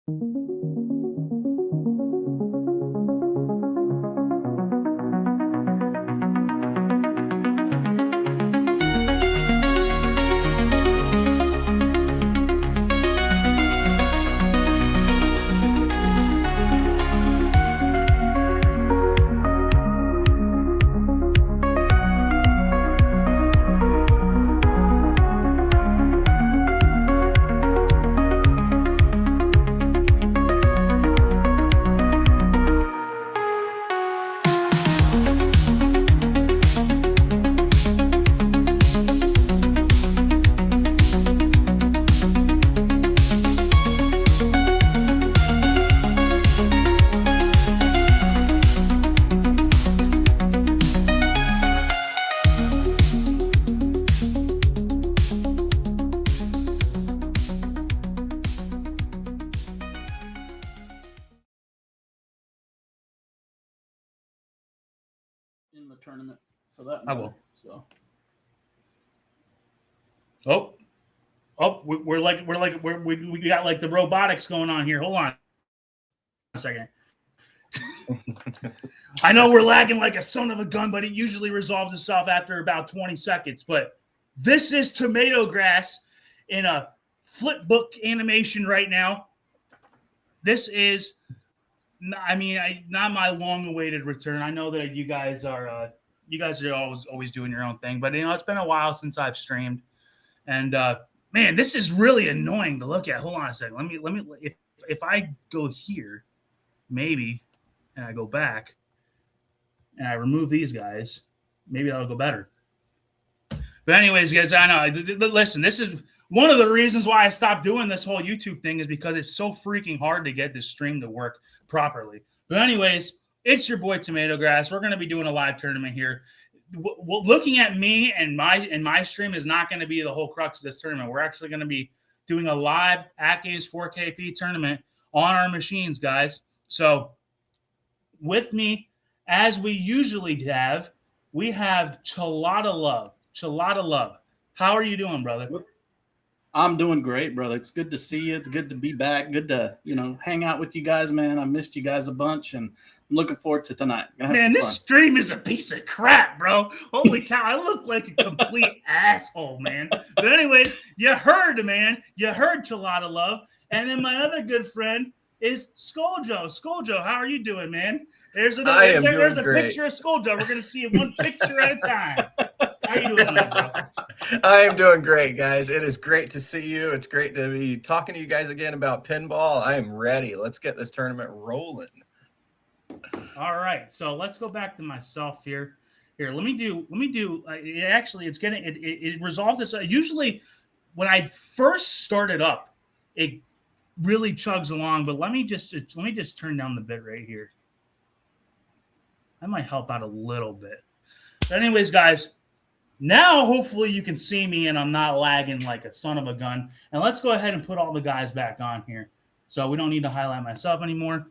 In the tournament for that. I will. So. We got like the robotics going on here. Hold on a second. I know we're lagging like a son of a gun, but it usually resolves itself after about 20 seconds. But this is tomato grass in a flip book animation right now. This is, not my long-awaited return. I know that you guys are always doing your own thing, but it's been a while since I've streamed, and man, this is really annoying to look at. Hold on a second. Let me. If I go here, maybe, and I go back, and I remove these guys, maybe that'll go better. But anyways, guys, I know. Listen, this is one of the reasons why I stopped doing this whole YouTube thing is because it's so freaking hard to get this stream to work properly. But anyways, it's your boy Tomato Grass. We're going to be doing a live tournament here. Looking at me and my stream is not going to be the whole crux of this tournament. We're actually going to be doing a live AtGames 4KP tournament on our machines, guys. So with me, as we usually have, we have Chalada Love. Chalada Love. How are you doing, brother? I'm doing great, brother. It's good to see you. It's good to be back. Good to, hang out with you guys, man. I missed you guys a bunch, and I'm looking forward to tonight. Man, this stream is a piece of crap, bro. Holy cow, I look like a complete asshole, man. But anyways, you heard, man. You heard Chalada Love. And then my other good friend is Skulljo. Skulljo, how are you doing, man? There's a picture of Skulljo. We're going to see it one picture at a time. How you doing, man, bro? I am doing great, guys. It is great to see you. It's great to be talking to you guys again about pinball. I am ready. Let's get this tournament rolling. All right, so let's go back to myself here. Here, let me do. It resolved this. Usually, when I first started up, it really chugs along. But let me just turn down the bit right here. That might help out a little bit. But anyways, guys. Now, hopefully, you can see me and I'm not lagging like a son of a gun. And let's go ahead and put all the guys back on here. So we don't need to highlight myself anymore.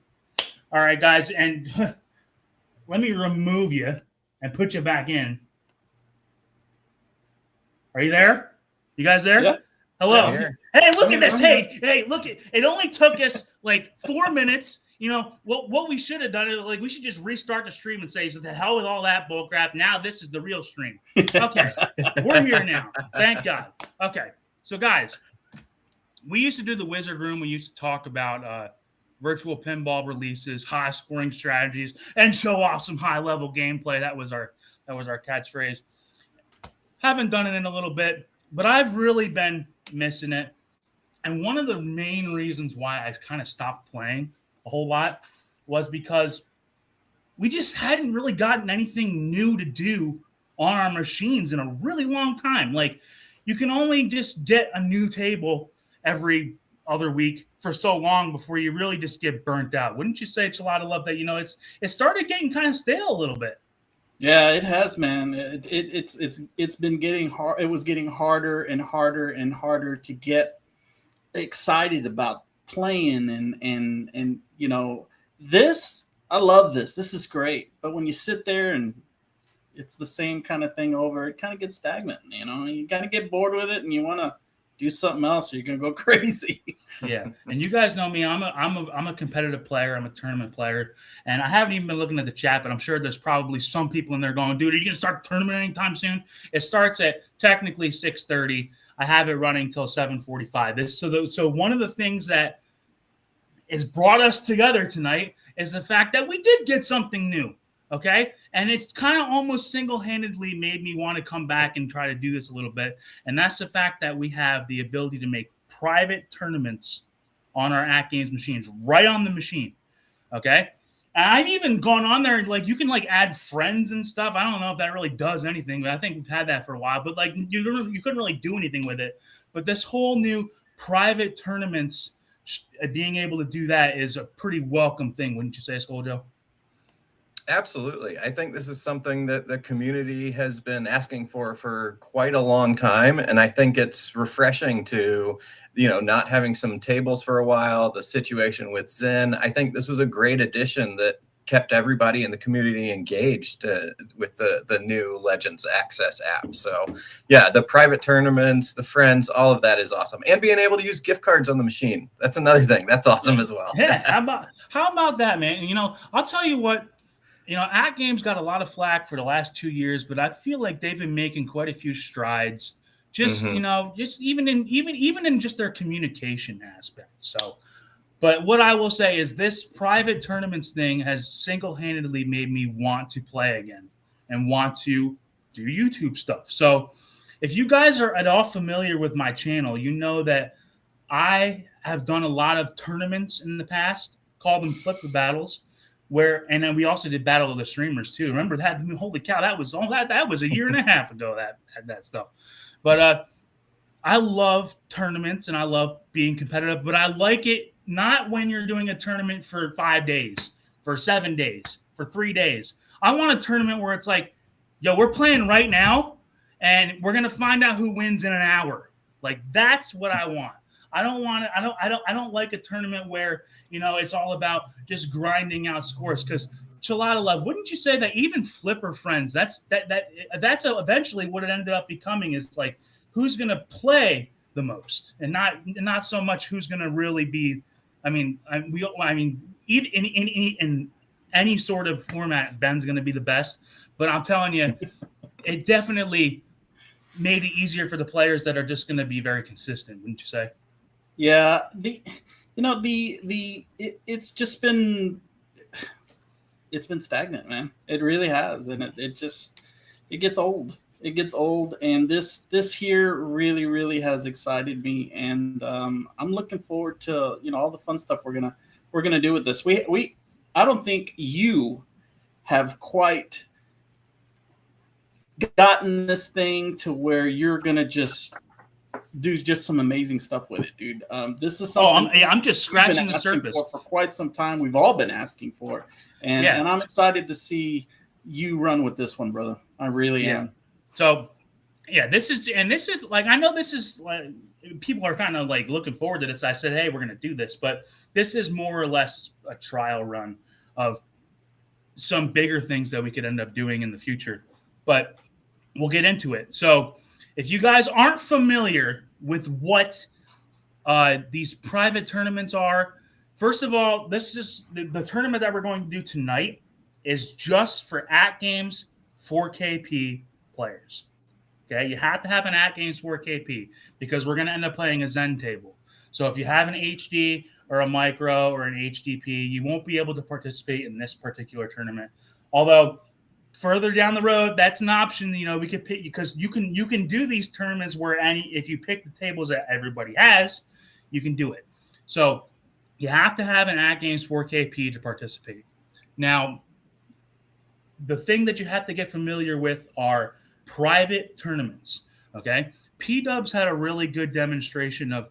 All right, guys. And let me remove you and put you back in. Are you there? You guys there? Yeah. Hello. Yeah, hey, look at this. Hey, look. It only took us like 4 minutes. What we should have done is we should just restart the stream and say, so the hell with all that bull crap. Now this is the real stream. Okay. We're here now. Thank God. Okay. So guys, we used to do the Wizard Room. We used to talk about virtual pinball releases, high scoring strategies, and show off some high level gameplay. That was our catchphrase. Haven't done it in a little bit, but I've really been missing it. And one of the main reasons why I kind of stopped playing a whole lot was because we just hadn't really gotten anything new to do on our machines in a really long time. Like, you can only just get a new table every other week for so long before you really just get burnt out. Wouldn't you say, Chalada Love, that it started getting kind of stale a little bit? Yeah, it has, man. It's been getting hard. It was getting harder and harder and harder to get excited about playing and this. I love this. This is great. But when you sit there and it's the same kind of thing over, it kind of gets stagnant. You kind of get bored with it, and you want to do something else, or you're gonna go crazy. Yeah, and you guys know me. I'm a competitive player. I'm a tournament player, and I haven't even been looking at the chat, but I'm sure there's probably some people in there going, "Dude, are you gonna start the tournament anytime soon?" It starts at technically 6:30. I have it running till 7:45. So one of the things that has brought us together tonight is the fact that we did get something new. Okay. And it's kind of almost single-handedly made me want to come back and try to do this a little bit. And that's the fact that we have the ability to make private tournaments on our AtGames machines, right on the machine. Okay. And I've even gone on there, like you can like add friends and stuff. I don't know if that really does anything, but I think we've had that for a while. But like you couldn't really do anything with it. But this whole new private tournaments, being able to do that is a pretty welcome thing, wouldn't you say, Skull Joe? Absolutely. I think this is something that the community has been asking for quite a long time. And I think it's refreshing to, not having some tables for a while, the situation with Zen. I think this was a great addition that kept everybody in the community engaged with the new Legends Access app. So yeah, the private tournaments, the friends, all of that is awesome. And being able to use gift cards on the machine. That's another thing. That's awesome as well. Yeah. How about that, man? I'll tell you what, AtGames got a lot of flack for the last 2 years, but I feel like they've been making quite a few strides. Just just even in just their communication aspect. So, but what I will say is this private tournaments thing has single-handedly made me want to play again and want to do YouTube stuff. So, if you guys are at all familiar with my channel, you know that I have done a lot of tournaments in the past, call them Flip the Battles. And then we also did Battle of the Streamers too. Remember that? Holy cow, that was a year and a half ago that stuff. But I love tournaments and I love being competitive, but I like it not when you're doing a tournament for 5 days, for 7 days, for 3 days. I want a tournament where it's like, yo, we're playing right now and we're gonna find out who wins in an hour. Like that's what I want. I don't like a tournament where it's all about just grinding out scores. Because Chalada Love, wouldn't you say that even Flipper Friends, that's eventually what it ended up becoming, is like who's gonna play the most, and not so much who's gonna really be. In any sort of format, Ben's gonna be the best. But I'm telling you, it definitely made it easier for the players that are just gonna be very consistent, wouldn't you say? Yeah, it's just been stagnant, man. It really has, and it gets old. It gets old, and this here really has excited me, and I'm looking forward to all the fun stuff we're gonna do with this. I don't think you have quite gotten this thing to where you're gonna just do just some amazing stuff with it, dude. This is something. I'm just scratching the surface for quite some time. We've all been asking for, and I'm excited to see you run with this one, brother. I really am. So, this is like, I know this is like people are kind of like looking forward to this. I said, hey, we're gonna do this, but this is more or less a trial run of some bigger things that we could end up doing in the future. But we'll get into it. So, if you guys aren't familiar with what these private tournaments are, first of all, this is the tournament that we're going to do tonight is just for AtGames 4KP players. Okay, you have to have an AtGames 4KP because we're going to end up playing a Zen table. So if you have an HD or a micro or an HDP, you won't be able to participate in this particular tournament. Although further down the road, that's an option. We could pick, because you can do these tournaments where if you pick the tables that everybody has, you can do it. So you have to have an AtGames 4KP to participate. Now, the thing that you have to get familiar with are private tournaments. Okay, P-Dubs had a really good demonstration of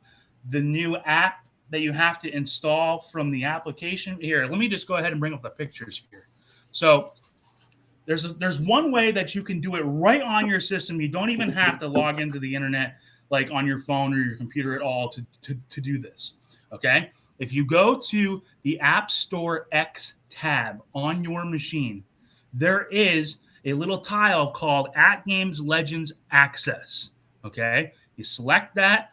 the new app that you have to install from the application. Here, let me just go ahead and bring up the pictures here. So there's one way that you can do it right on your system. You don't even have to log into the internet like on your phone or your computer at all to do this. Okay, if you go to the App Store X tab on your machine, there is a little tile called AtGames Legends Access. Okay, you select that.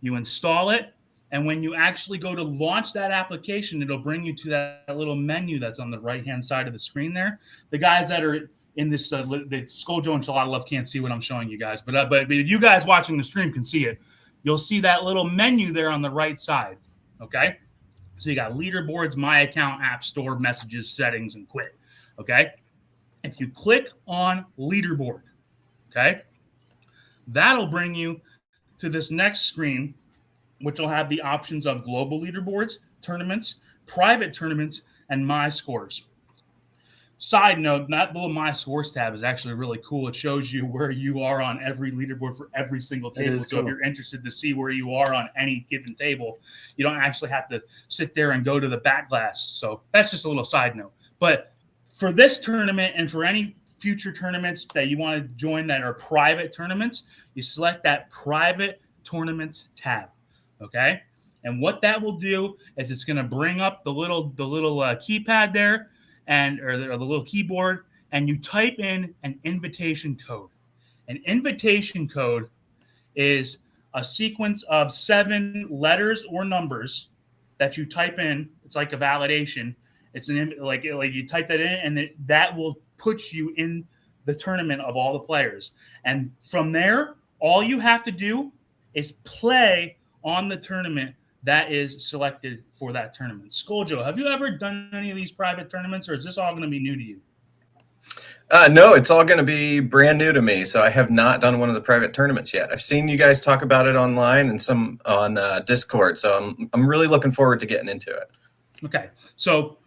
You install it, and when you actually go to launch that application, it'll bring you to that little menu that's on the right-hand side of the screen there. The guys that are in this, the Skulljo and Enchilada Love can't see what I'm showing you guys, but you guys watching the stream can see it. You'll see that little menu there on the right side, okay? So you got leaderboards, my account, app store, messages, settings, and quit, okay? If you click on leaderboard, okay, that'll bring you to this next screen, which will have the options of global leaderboards, tournaments, private tournaments, and my scores. Side note, that little My Scores tab is actually really cool. It shows you where you are on every leaderboard for every single table. So if you're interested to see where you are on any given table, you don't actually have to sit there and go to the back glass. So that's just a little side note. But for this tournament and for any future tournaments that you want to join that are private tournaments, you select that private tournaments tab, okay? And what that will do is it's going to bring up the little keypad there, or the little keyboard, and you type in an invitation code. An invitation code is a sequence of 7 letters or numbers that you type in. It's like a validation. It's like you type that in, and that will put you in the tournament of all the players. And from there, all you have to do is play on the tournament that is selected for that tournament. Skulljo, have you ever done any of these private tournaments, or is this all going to be new to you? No, it's all going to be brand new to me. So I have not done one of the private tournaments yet. I've seen you guys talk about it online and some on Discord. So I'm really looking forward to getting into it. Okay, so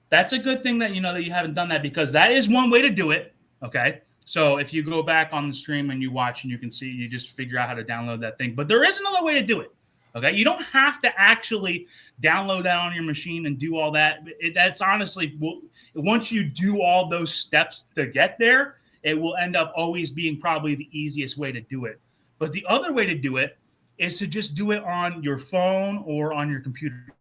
that's a good thing that you know that you haven't done that, because that is one way to do it. Okay, so if you go back on the stream and you watch, and you can see, you just figure out how to download that thing. But there is another way to do it. Okay, you don't have to actually download that on your machine and do all that. That's honestly, once you do all those steps to get there, it will end up always being probably the easiest way to do it. But the other way to do it is to just do it on your phone or on your computer.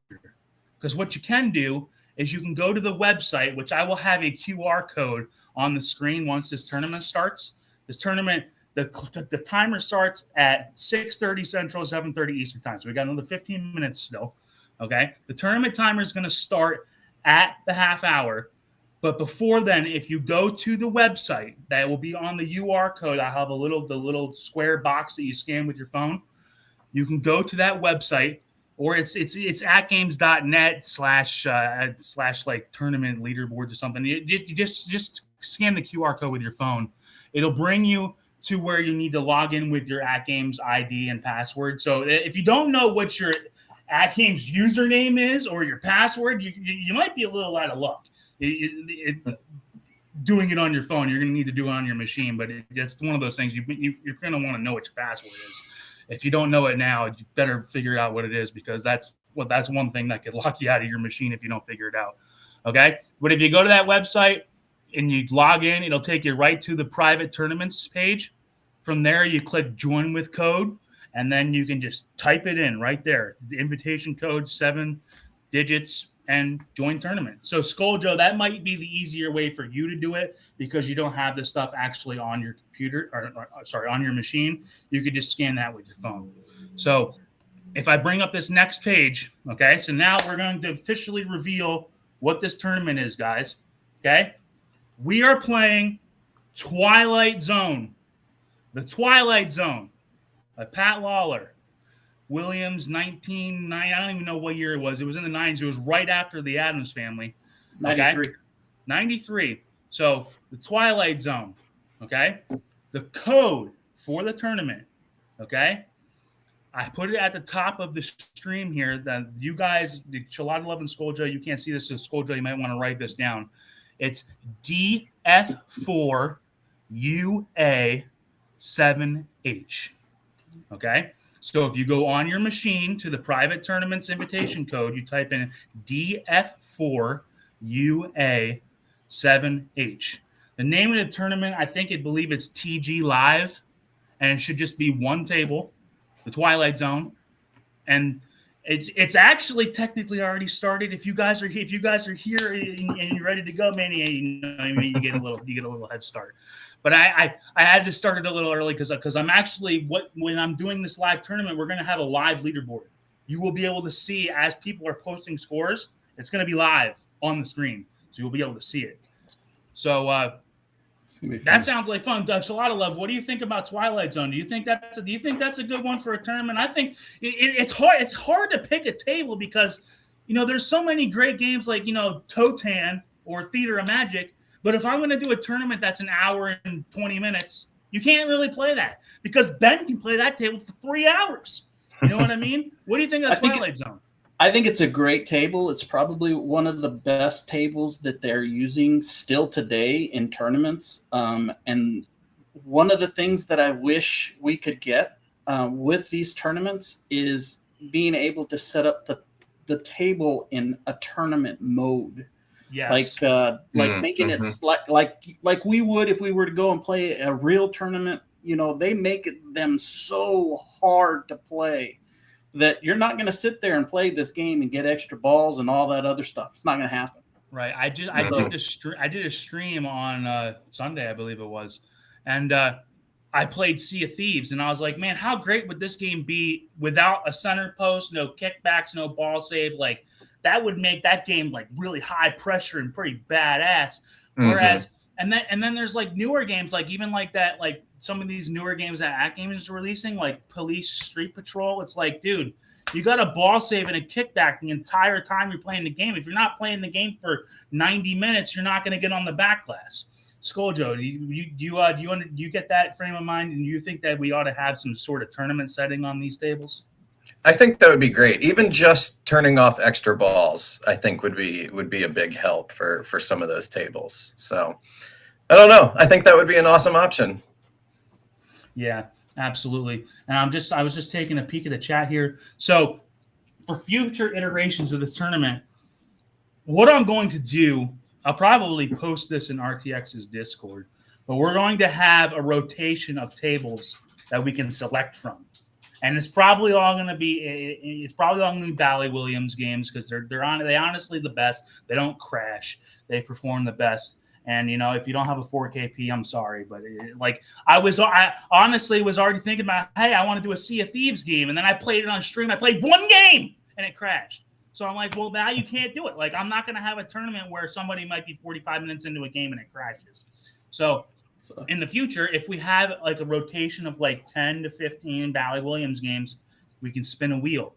Because what you can do is you can go to the website, which I will have a QR code on the screen once this tournament starts. This tournament, the timer starts at 6:30 Central, 7:30 Eastern time. So we got another 15 minutes still. Okay. The tournament timer is going to start at the half hour. But before then, if you go to the website, that will be on the UR code. I have the little square box that you scan with your phone. You can go to that website, or it's atgames.net / like tournament leaderboard or something. You just scan the QR code with your phone. It'll bring you to where you need to log in with your AtGames ID and password. So if you don't know what your AtGames username is or your password, you might be a little out of luck. Doing it on your phone, you're going to need to do it on your machine, but it's one of those things you're going to want to know what your password is. If you don't know it now, you better figure out what it is, because that's one thing that could lock you out of your machine if you don't figure it out. Okay, but if you go to that website and you log in, it'll take you right to the private tournaments page. From there, you click join with code, and then you can just type it in right there. The invitation code, 7 digits, and join tournament. So Skulljo, that might be the easier way for you to do it, because you don't have this stuff actually on your computer, or on your machine. You could just scan that with your phone. So if I bring up this next page, okay, so now we're going to officially reveal what this tournament is, guys. Okay, we are playing Twilight Zone. The Twilight Zone by Pat Lawler. Williams, 1990. I don't even know what year it was. It was in the 90s. It was right after the Addams Family. Okay? 93. 93. So the Twilight Zone. Okay? The code for the tournament. Okay? I put it at the top of the stream here. That you guys, the Enchilada Love and Skulljo, you can't see this, so Skulljo, you might want to write this down. It's DF4UA7H. Okay? So if you go on your machine to the private tournaments invitation code, you type in DF4UA7H. The name of the tournament, I believe it's TG Live, and it should just be one table, the Twilight Zone. And It's actually technically already started. If you guys are here and you're ready to go, man, you get a little head start. But I had to start it a little early because I'm actually when I'm doing this live tournament, we're gonna have a live leaderboard. You will be able to see as people are posting scores. It's gonna be live on the screen, so you'll be able to see it. So that sounds like fun. Dutch, a lot of love. What do you think about Twilight Zone? Do you think that's a good one for a tournament? I think it's hard. It's hard to pick a table because there's so many great games like Totan or Theater of Magic. But if I'm going to do a tournament that's an hour and 20 minutes, you can't really play that because Ben can play that table for 3 hours. You know what I mean? What do you think of Twilight Zone? I think it's a great table. It's probably one of the best tables that they're using still today in tournaments. And one of the things that I wish we could get with these tournaments is being able to set up the table in a tournament mode. Yes. Like making it like we would if we were to go and play a real tournament. They make them so hard to play that you're not going to sit there and play this game and get extra balls and all that other stuff. It's not going to happen. Right. I did a stream on Sunday, I believe it was, and I played Sea of Thieves, and I was like, man, how great would this game be without a center post, no kickbacks, no ball save? Like that would make that game like really high pressure and pretty badass. Whereas, and then there's like newer games, like even like that, like some of these newer games that AtGames is releasing, like Police Street Patrol. It's like, dude, you got a ball save and a kickback the entire time you're playing the game. If you're not playing the game for 90 minutes, you're not going to get on the back glass. Skoljo, do you get that frame of mind, and you think that we ought to have some sort of tournament setting on these tables? I think that would be great. Even just turning off extra balls, I think would be a big help for some of those tables. So I don't know. I think that would be an awesome option. Yeah, absolutely. And I was just taking a peek at the chat here. So for future iterations of this tournament, what I'm going to do, I'll probably post this in RTX's Discord, but we're going to have a rotation of tables that we can select from. And it's probably all going to be Bally Williams games because they're honestly the best. They don't crash. They perform the best. And if you don't have a 4KP, I'm sorry, but I honestly was already thinking about, hey, I want to do a Sea of Thieves game, and then I played it on stream. I played one game and it crashed. So I'm like, well, now you can't do it. Like, I'm not going to have a tournament where somebody might be 45 minutes into a game and it crashes. So in the future, if we have like a rotation of like 10 to 15 Bally Williams games, we can spin a wheel.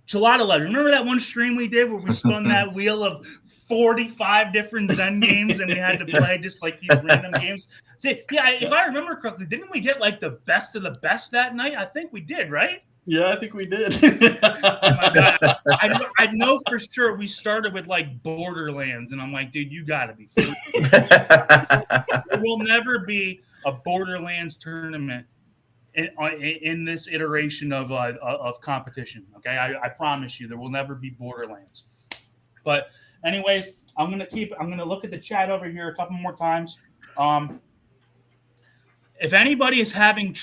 Gelato Love. Remember that one stream we did where we spun that wheel of 45 different Zen games and we had to play just like these random games? Yeah, if I remember correctly, didn't we get like the best of the best that night? I think we did, right? Yeah, I think we did. Oh my God. I know for sure we started with like Borderlands, and I'm like, dude, you got to be free. There will never be a Borderlands tournament in this iteration of competition. Okay, I promise you, there will never be Borderlands. But anyways, I'm gonna look at the chat over here a couple more times. If anybody is having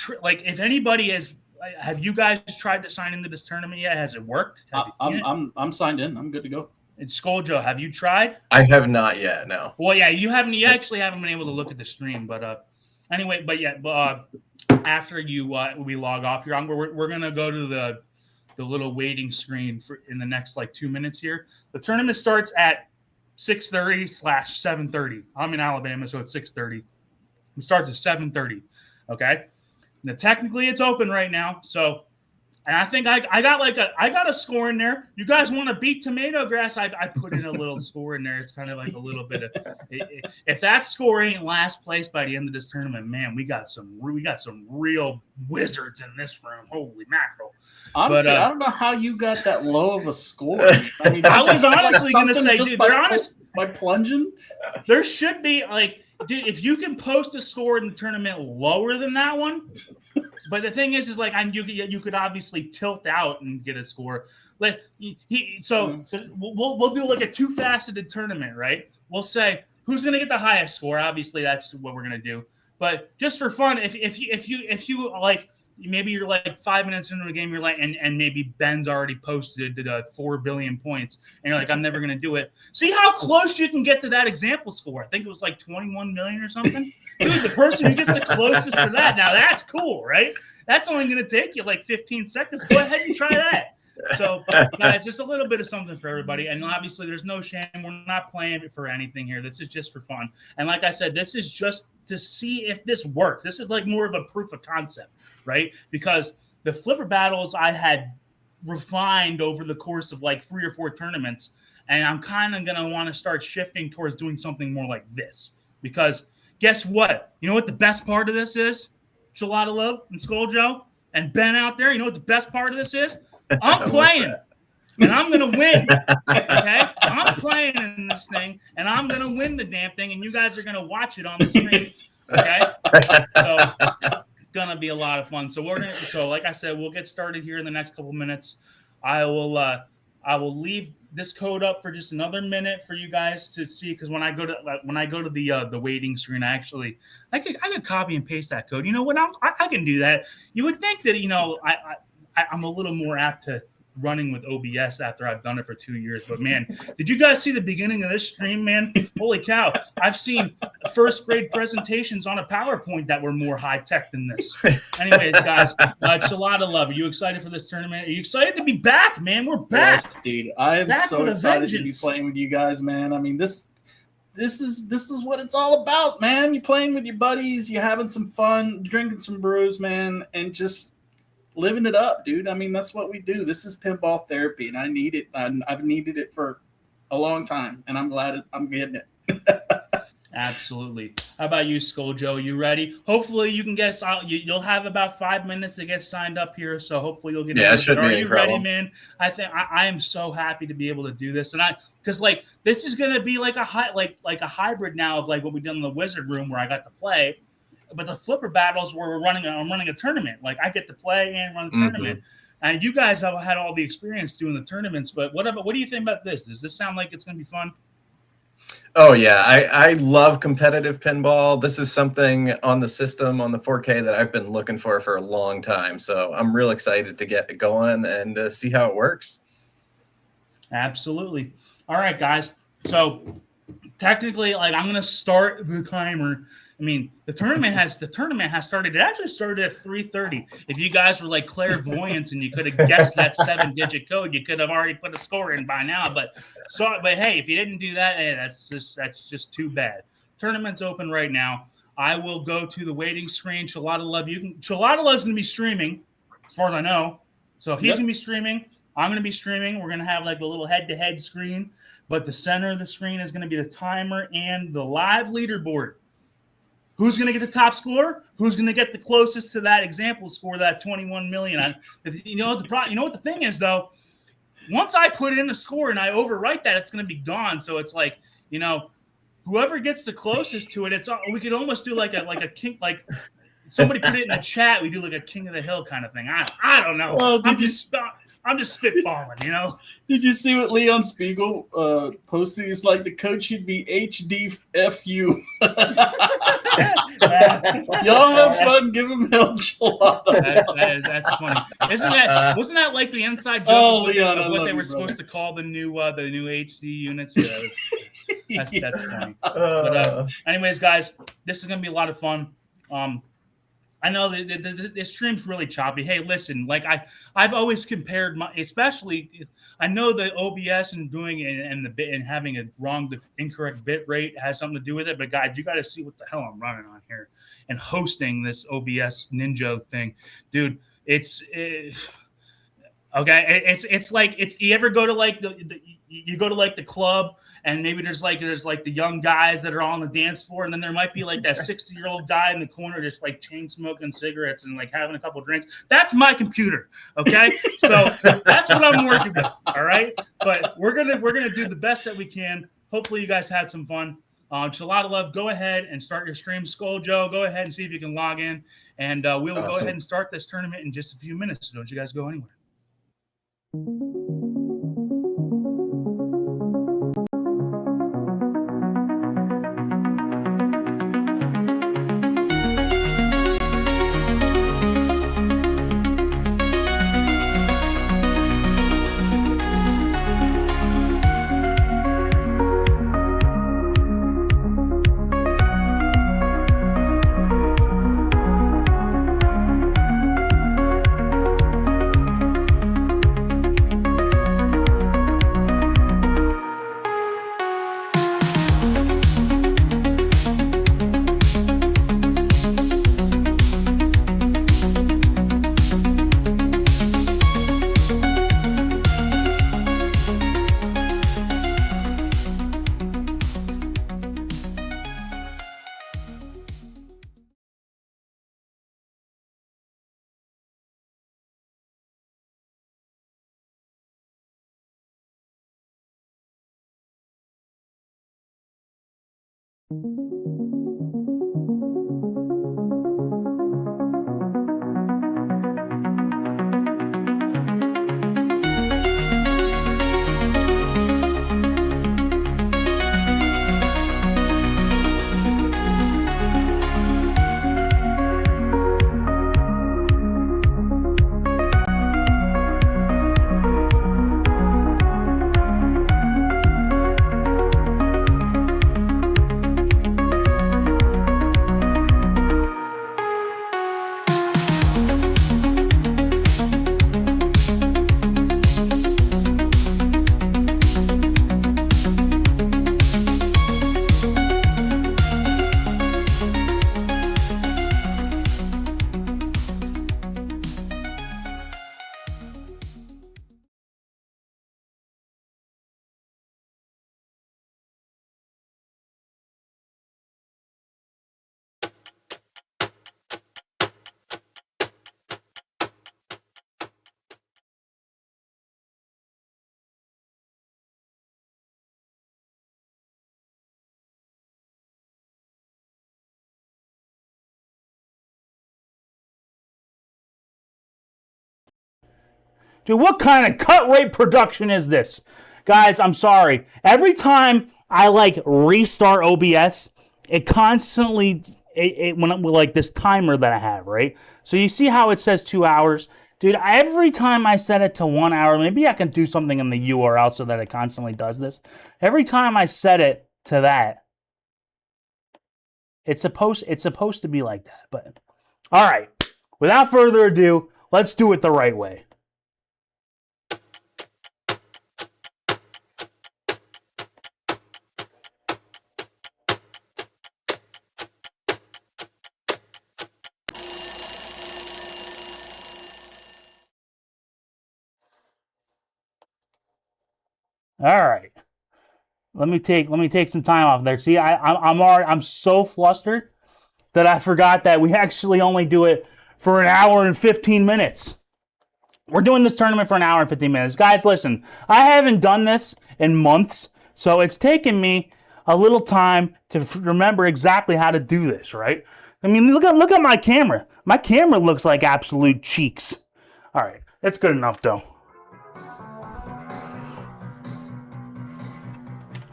have you guys tried to sign into this tournament yet? Has it worked? I'm signed in. I'm good to go. And Skoljo, have you tried? I have not yet. No. Well, yeah, you actually haven't been able to look at the stream, but anyway, after we log off here, we're gonna go to the little waiting screen in the next like 2 minutes here. The tournament starts at 6:30/7:30. I'm in Alabama, so it's 6:30. It starts at 7:30. Okay. Now technically it's open right now, so. And I think I got a score in there. You guys want to beat Tomato Grass? I put in a little score in there. It's kind of like a little bit of if that score ain't last place by the end of this tournament, man, we got some real wizards in this room. Holy mackerel! Honestly, I don't know how you got that low of a score. I mean, I was honestly going to say, dude, by plunging, there should be like. Dude, if you can post a score in the tournament lower than that one, but the thing is like you could obviously tilt out and get a score. Like so we'll do like a two-faceted tournament, right? We'll say who's going to get the highest score. Obviously, that's what we're going to do. But just for fun, if you like maybe you're like 5 minutes into the game, you're like, and maybe Ben's already posted 4 billion points, and you're like, I'm never going to do it. See how close you can get to that example score. I think it was like 21 million or something. Dude, the person who gets the closest to that, now that's cool, right? That's only going to take you like 15 seconds. Go ahead and try that. So, guys, just a little bit of something for everybody. And obviously, there's no shame. We're not playing it for anything here. This is just for fun. And like I said, this is just to see if this worked. This is like more of a proof of concept, right? Because the flipper battles I had refined over the course of like 3 or 4 tournaments. And I'm kind of going to want to start shifting towards doing something more like this. Because guess what? You know what the best part of this is? Gelato Love and Skull Joe and Ben out there. You know what the best part of this is? I'm playing, and I'm going to win, okay? I'm playing in this thing, and I'm going to win the damn thing, and you guys are going to watch it on the screen, okay? So it's going to be a lot of fun. So like I said, we'll get started here in the next couple minutes. I will leave this code up for just another minute for you guys to see, because when I go to the waiting screen, I could copy and paste that code. You know what? I can do that. You would think that I'm a little more apt to running with OBS after I've done it for 2 years. But man, did you guys see the beginning of this stream, man? Holy cow. I've seen first grade presentations on a PowerPoint that were more high tech than this. Anyways, guys, Gelato Love, are you excited for this tournament? Are you excited to be back, man? We're back. Yes, dude. I am so excited to be playing with you guys, man. I mean, this is what it's all about, man. You're playing with your buddies, you're having some fun, drinking some brews, man, and just living it up, dude. I mean, that's what we do. This is pinball therapy, and I need it. I've needed it for a long time, and I'm glad I'm getting it. Absolutely. How about you, Skull Joe? You ready? Hopefully, you can get. You'll have about 5 minutes to get signed up here, so hopefully you'll get. Yeah, it should be. Are you ready, man? I think I am so happy to be able to do this, and because like this is gonna be like a hybrid now of like what we did in the Wizard Room where I got to play. But the flipper battles where I'm running a tournament. Like I get to play and run the tournament. And you guys have had all the experience doing the tournaments. But what do you think about this? Does this sound like it's going to be fun? Oh, yeah. I love competitive pinball. This is something on the system, on the 4K, that I've been looking for a long time. So I'm real excited to get going and see how it works. Absolutely. All right, guys. So technically, like I'm going to start the timer. I mean, the tournament has started. It actually started at 3:30. If you guys were like clairvoyants and you could have guessed that 7-digit code, you could have already put a score in by now. But hey, if you didn't do that, hey, that's just too bad. Tournament's open right now. I will go to the waiting screen. Gelato Love, Gelato Love's gonna be streaming, as far as I know. So he's gonna be streaming. I'm gonna be streaming. We're gonna have like a little head-to-head screen, but the center of the screen is gonna be the timer and the live leaderboard. Who's going to get the top score? Who's going to get the closest to that example score, that 21 million? You know what the thing is, though? Once I put in the score and I overwrite that, it's going to be gone. So it's like, whoever gets the closest to it, we could almost do like a king, like somebody put it in the chat. We do like a King of the Hill kind of thing. I don't know. Well, I'm just spitballing, Did you see what Leon Spiegel posted? It's like the code should be HDFU. Y'all have fun. Give him hell gelato. That's funny. Wasn't that like the inside joke of what they were supposed to call the new HD units? Yeah, that's funny. But anyways, guys, this is gonna be a lot of fun. I know the stream's really choppy. Hey, listen, like I've always compared especially I know the OBS and doing it and the bit and having a incorrect bit rate has something to do with it. But guys, you got to see what the hell I'm running on here and hosting this OBS Ninja thing, dude. It's like you ever go to like you go to like the club. And maybe there's like the young guys that are on the dance floor, and then there might be like that 60-year-old guy in the corner just like chain smoking cigarettes and like having a couple drinks. That's my computer, okay? So that's what I'm working with. All right, but we're gonna do the best that we can. Hopefully, you guys had some fun. Gelato Love, go ahead and start your stream. Skull Joe, go ahead and see if you can log in, and we will go ahead and start this tournament in just a few minutes. So don't you guys go anywhere. Dude, what kind of cut rate production is this? Guys, I'm sorry. Every time I like restart OBS, it constantly, when like this timer that I have, right? So you see how it says 2 hours? Dude, every time I set it to 1 hour, maybe I can do something in the URL so that it constantly does this. Every time I set it to that, it's supposed to be like that. But all right, without further ado, let's do it the right way. All right. Let me take some time off there. See, I'm so flustered that I forgot that we actually only do it for an hour and 15 minutes. We're doing this tournament for an hour and 15 minutes. Guys, listen, I haven't done this in months, so it's taken me a little time to remember exactly how to do this, right? I mean, look at my camera. My camera looks like absolute cheeks. All right, that's good enough, though.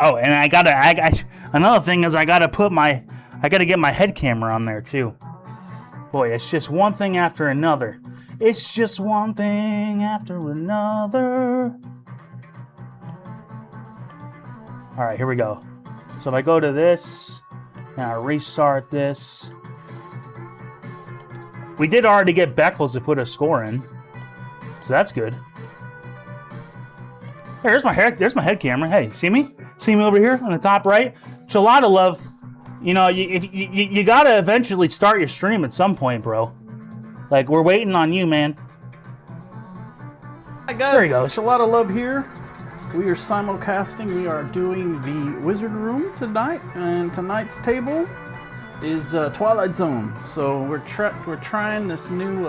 Oh, and another thing is I gotta get my head camera on there too. Boy, it's just one thing after another. It's just one thing after another. All right, here we go. So if I go to this and I restart this, we did already get Beckles to put a score in, so that's good. There's my head camera. Hey, see me? See me over here on the top right? It's a lot of love. You know, you gotta eventually start your stream at some point, bro. Like, we're waiting on you, man. Hi guys, There you go. it's a lot of love here. We are simulcasting. We are doing the Wizard Room tonight, and tonight's table is Twilight Zone. So we're trying this new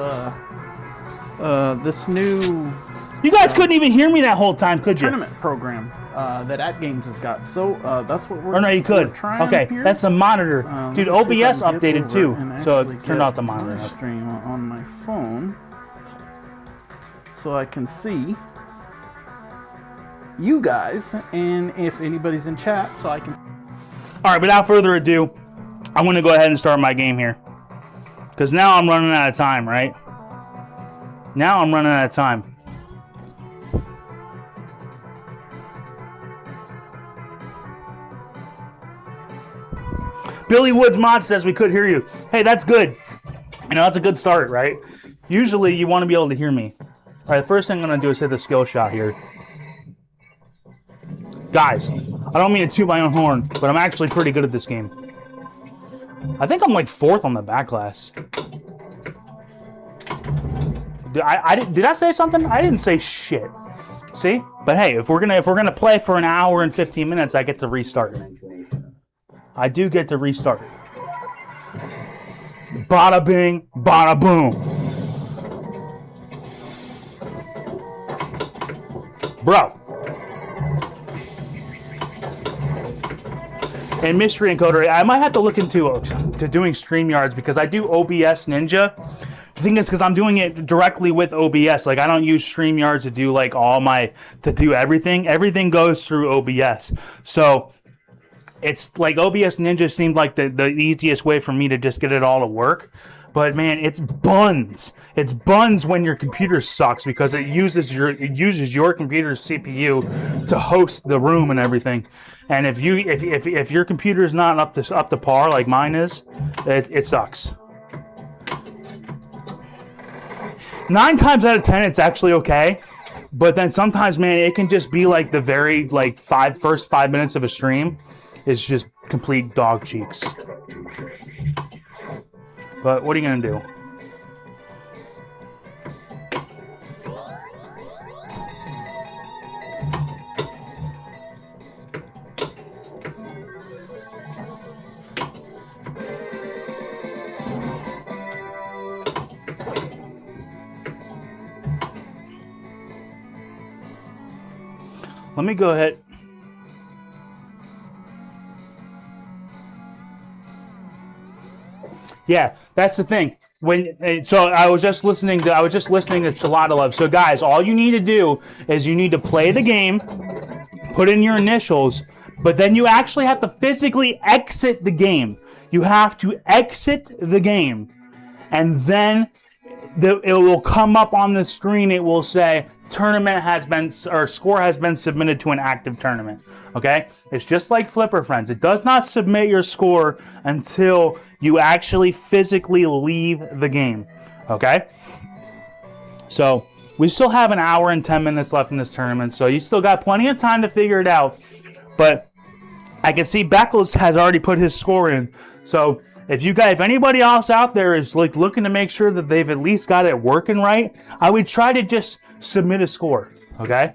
You guys couldn't even hear me that whole time, could you? tournament program that AtGames has got. So that's what we're. Or no, you could. Trying Okay, here. that's the monitor. Dude, Let's see if I OBS can get updated over too, and so actually it turned get out the monitor. my stream on my phone, so I can see you guys, and if anybody's in chat, so I can. All right, without further ado, I'm going to go ahead and start my game here. Because now I'm running out of time, right? Now I'm running out of time. Billy Woods Mod says we could hear you. Hey, that's good. You know, that's a good start, right? Usually you want to be able to hear me. All right, the first thing I'm going to do is hit the skill shot here. Guys, I don't mean to toot my own horn, but I'm actually pretty good at this game. I think I'm like 4th on the back class. Did I say something? I didn't say shit. See? But hey, if we're gonna play for an hour and 15 minutes, I get to restart. I do get to restart. Bada bing, bada boom. Bro. And Mystery Encoder, I might have to look into doing StreamYards because I do OBS Ninja. The thing is, because I'm doing it directly with OBS, like I don't use StreamYards to do like to do everything. Everything goes through OBS. So it's like OBS Ninja seemed like the easiest way for me to just get it all to work. But man, it's buns. It's buns when your computer sucks because it uses your computer's CPU to host the room and everything. And if your computer is not up to par like mine is, it sucks. 9 times out of 10, it's actually okay. But then sometimes, man, it can just be like the very first 5 minutes of a stream is just complete dog cheeks. But what are you gonna do? Let me go ahead. Yeah, that's the thing. So I was just listening to Shalada Love. So guys, all you need to do is you need to play the game, put in your initials, but then you actually have to physically exit the game. You have to exit the game, and then it will come up on the screen. It will say score has been submitted to an active tournament. Okay, it's just like Flipper Friends. It does not submit your score until you actually physically leave the game. Okay, so we still have an hour and 10 minutes left in this tournament, so you still got plenty of time to figure it out. But I can see Beckles has already put his score in. So if anybody else out there is like looking to make sure that they've at least got it working right, I would try to just submit a score. Okay.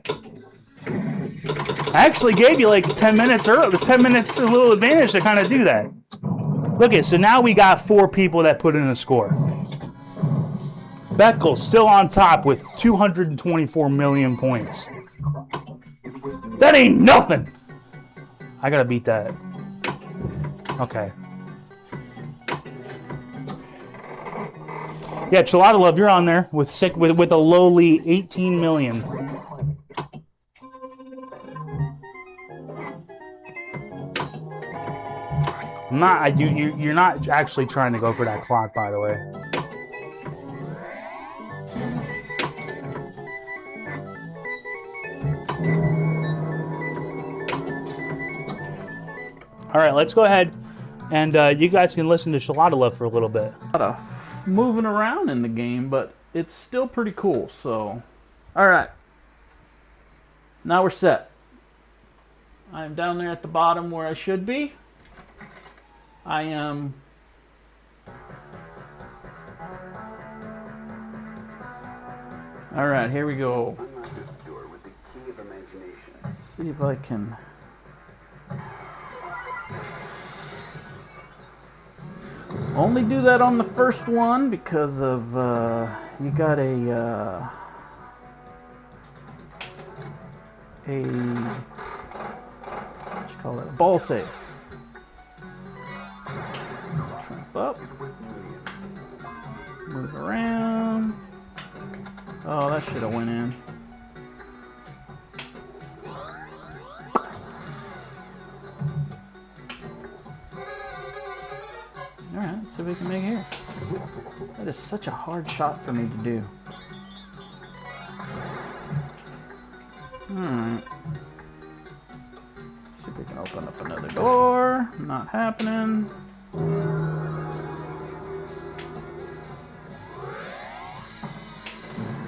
I actually gave you like 10 minutes early, 10 minutes a little advantage to kind of do that. Look at, so now we got 4 people that put in a score. Beckles still on top with 224 million points. That ain't nothing. I gotta beat that. Okay. Yeah, Chalada Love, you're on there with a lowly 18 million. You're not actually trying to go for that clock, by the way. All right, let's go ahead and you guys can listen to Shalada Love for a little bit. A lot of moving around in the game, but it's still pretty cool. So, all right, now we're set. I'm down there at the bottom where I should be. I am all right, here we go. Let's see if I can only do that on the first one because of you got a what you call it, a ball save. Trap up, move around. Oh, that should have went in. Alright, let's see if we can make it here. That is such a hard shot for me to do. Alright. See if we can open up another door. Not happening.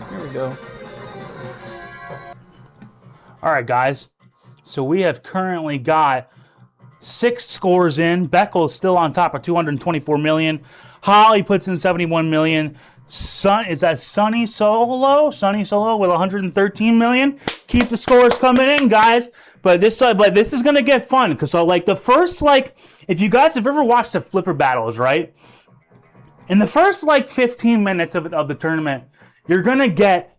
Here we go. Alright, guys. So we have currently got 6 scores in. Beckles still on top of 224 million. Holly puts in 71 million. Is that Sunny Solo? Sunny Solo with 113 million. Keep the scores coming in, guys. But this is gonna get fun because like the first if you guys have ever watched the Flipper battles, right? In the first 15 minutes of the tournament, you're gonna get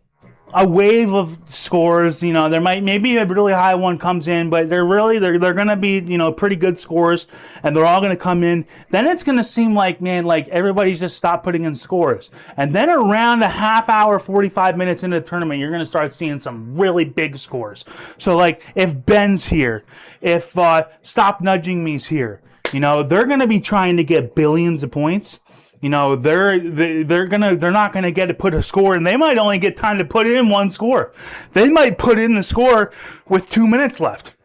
a wave of scores. You know, there might maybe a really high one comes in, but they're going to be, you know, pretty good scores, and they're all going to come in. Then it's going to seem like, man, like everybody's just stopped putting in scores. And then around a half hour, 45 minutes into the tournament, you're going to start seeing some really big scores. So like if Ben's here, if Stop Nudging Me's here, you know, they're going to be trying to get billions of points. You know, they're not gonna get to put a score, and they might only get time to put in one score. They might put in the score with 2 minutes left.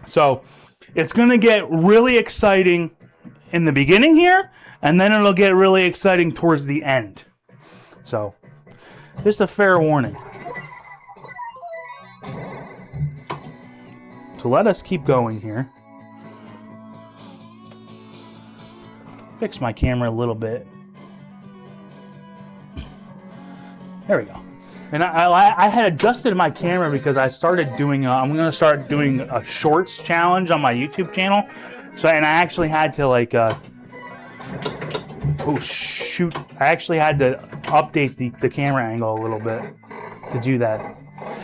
So it's gonna get really exciting in the beginning here, and then it'll get really exciting towards the end. So just a fair warning. So let us keep going here. Fix my camera a little bit. There we go. And I had adjusted my camera because I started doing I'm going to start doing a shorts challenge on my YouTube channel. So, and I actually had to like oh shoot, I actually had to update the camera angle a little bit to do that.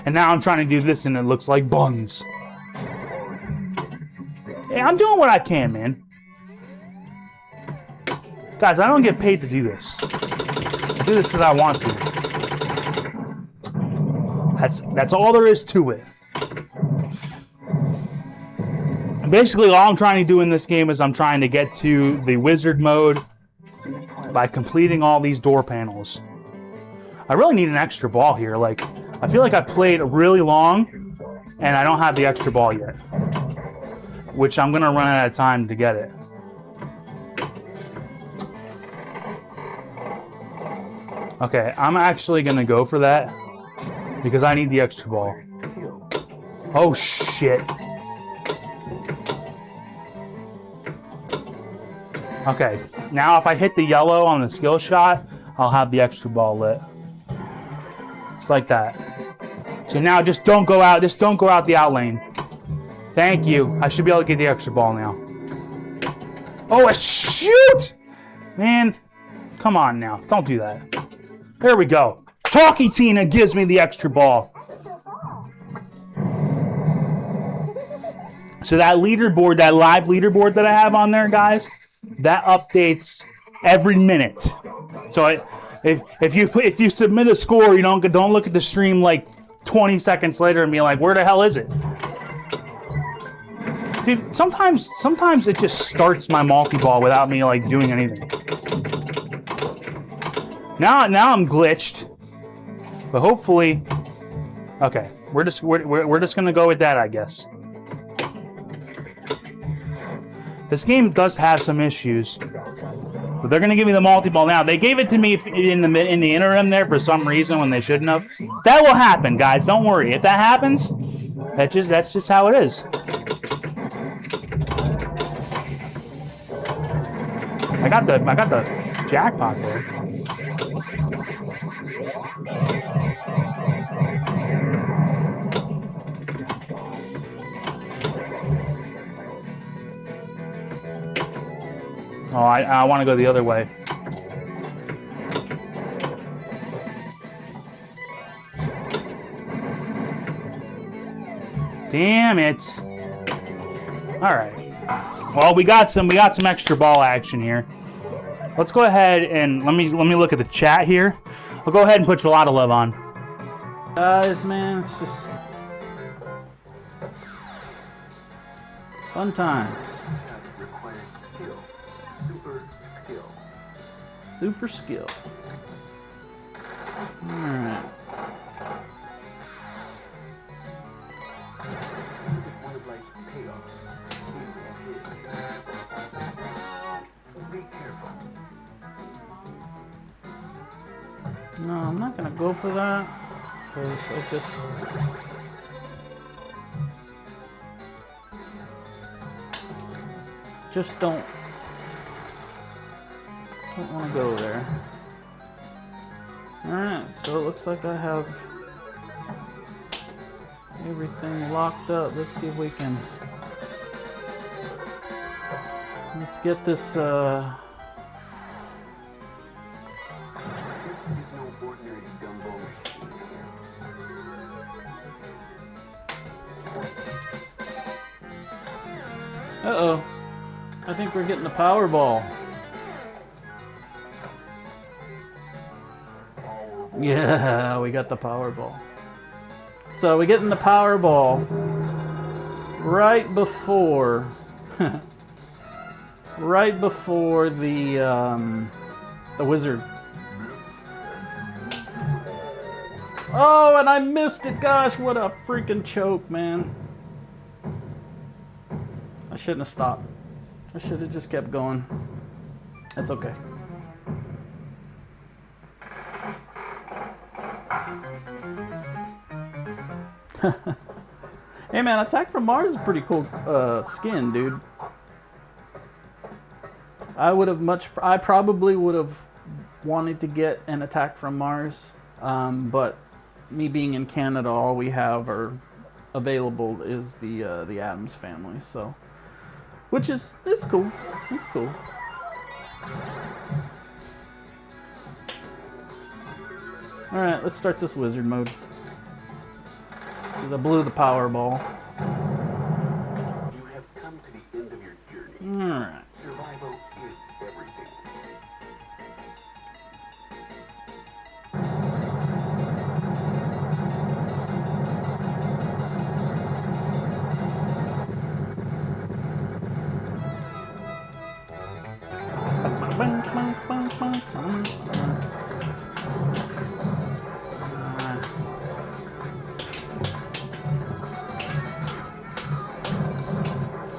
And now I'm trying to do this and it looks like buns. Hey, I'm doing what I can, man. Guys, I don't get paid to do this. I do this because I want to. That's all there is to it. Basically, all I'm trying to do in this game is I'm trying to get to the wizard mode by completing all these door panels. I really need an extra ball here. Like, I feel like I've played really long and I don't have the extra ball yet, which I'm gonna run out of time to get it. Okay, I'm actually gonna go for that because I need the extra ball. Oh shit. Okay, now if I hit the yellow on the skill shot, I'll have the extra ball lit. Just like that. So now just don't go out the out lane. Thank you. I should be able to get the extra ball now. Oh, shoot! Man, come on now. Don't do that. There we go. Talkie Tina gives me the extra ball. So that leaderboard, that live leaderboard that I have on there, guys, that updates every minute. So if you submit a score, you don't look at the stream like 20 seconds later and be like, where the hell is it? Dude, sometimes it just starts my multi-ball without me like doing anything. Now I'm glitched, but hopefully, okay, we're just gonna go with that, I guess. This game does have some issues, but they're gonna give me the multi-ball now. They gave it to me in the interim there for some reason when they shouldn't have. That will happen, guys. Don't worry. If that happens, that's just how it is. I got the jackpot there. Oh, I want to go the other way. Damn it. All right. Well, we got some extra ball action here. Let's go ahead and let me look at the chat here. I'll go ahead and put a lot of love on. Guys, man, it's just fun times. Super skill. Alright. No, I'm not gonna go for that because I just don't want to go there. Alright, so it looks like I have everything locked up. Let's see if we can. Let's get this. Uh-oh. I think we're getting the Powerball. Yeah, we got the Powerball. So we're getting the Powerball right before... right before the wizard. Oh, and I missed it. Gosh, what a freaking choke, man. I shouldn't have stopped. I should have just kept going. That's okay. Hey man, Attack from Mars is a pretty cool skin, dude. I probably would have wanted to get an Attack from Mars, but me being in Canada, all we have available is the Addams Family, so it's cool. It's cool. All right, let's start this wizard mode. Because I blew the Powerball. You have come to the end of your journey. All right. Survival is everything.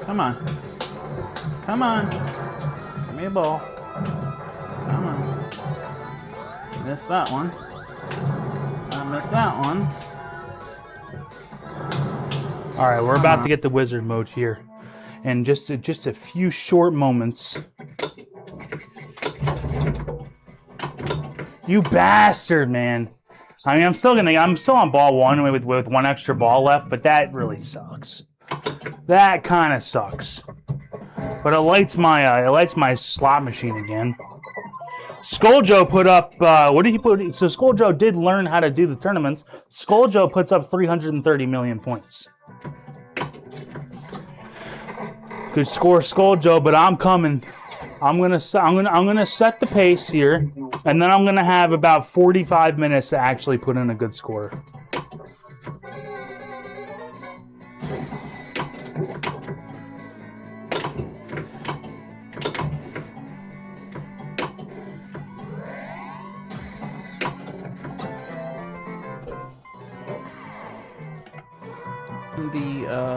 Come on. Come on. Give me a ball. Come on. Missed that one. I missed that one. All right, we're about to get the wizard mode here. And just a few short moments. You bastard, man. I mean, I'm still on ball one with one extra ball left, but that really sucks. That kind of sucks. But it lights my slot machine again. Skull Joe put up, what did he put? So Skull Joe did learn how to do the tournaments. Skull Joe puts up 330 million points. Good score, Skull Joe, but I'm coming. I'm gonna set the pace here, and then I'm gonna have about 45 minutes to actually put in a good score.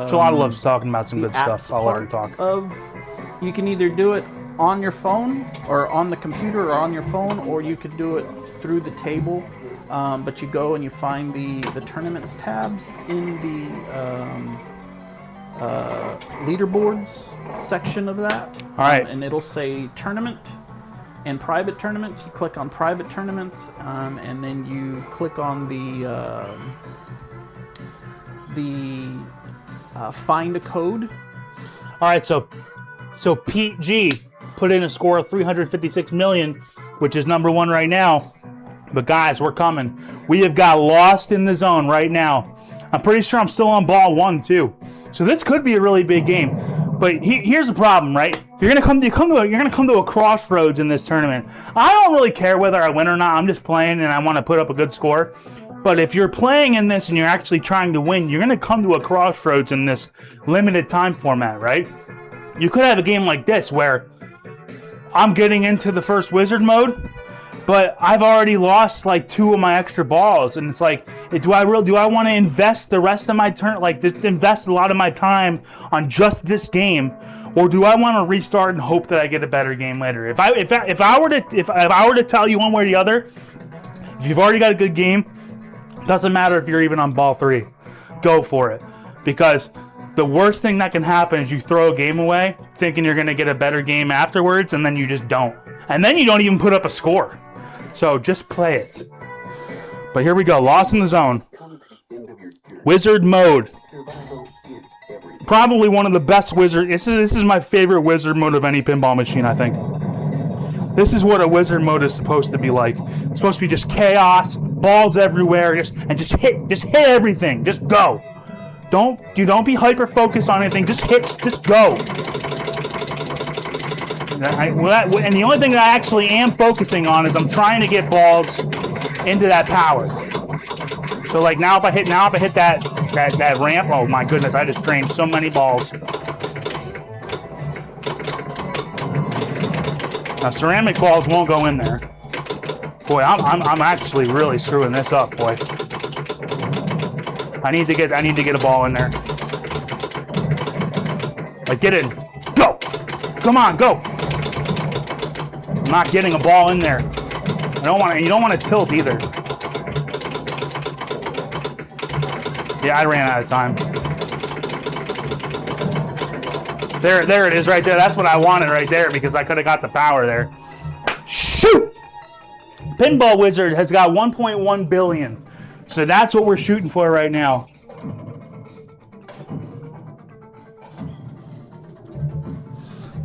Jalada loves talking about some good stuff. I'll let her talk. You can either do it on your phone or on the computer or on your phone, or you could do it through the table. But you go and you find the tournaments tabs in the leaderboards section of that. All right. And it'll say tournament and private tournaments. You click on private tournaments, and then you click on the find a code. All right, so Pete G put in a score of 356 million, which is number one right now. But guys, we're coming. We have got lost in the zone right now. I'm pretty sure I'm still on ball one too. So this could be a really big game. But here's the problem, right? You're gonna come to a crossroads in this tournament. I don't really care whether I win or not. I'm just playing and I want to put up a good score. But if you're playing in this and you're actually trying to win, you're going to come to a crossroads in this limited time format, right? You could have a game like this where I'm getting into the first wizard mode, but I've already lost like 2 of my extra balls, and it's like, do I want to invest the rest of my turn, like just invest a lot of my time on just this game, or do I want to restart and hope that I get a better game later? If I were to tell you one way or the other, if you've already got a good game, doesn't matter if you're even on ball 3. Go for it. Because the worst thing that can happen is you throw a game away thinking you're going to get a better game afterwards, and then you just don't. And then you don't even put up a score. So just play it. But here we go. Lost in the zone. Wizard mode. Probably one of the best wizard. This is my favorite wizard mode of any pinball machine, I think. This is what a wizard mode is supposed to be like. It's supposed to be just chaos, balls everywhere, just hit everything. Just go. don't be hyper focused on anything. Just hit, just go. And the only thing that I actually am focusing on is I'm trying to get balls into that power. So like now if I hit that ramp, oh my goodness, I just drained so many balls. Now ceramic balls won't go in there. Boy, I'm actually really screwing this up, boy. I need to get a ball in there. Like get in. Go! Come on, go! I'm not getting a ball in there. You don't want to tilt either. Yeah, I ran out of time. There it is right there. That's what I wanted right there because I could have got the power there. Shoot! Pinball Wizard has got 1.1 billion. So that's what we're shooting for right now.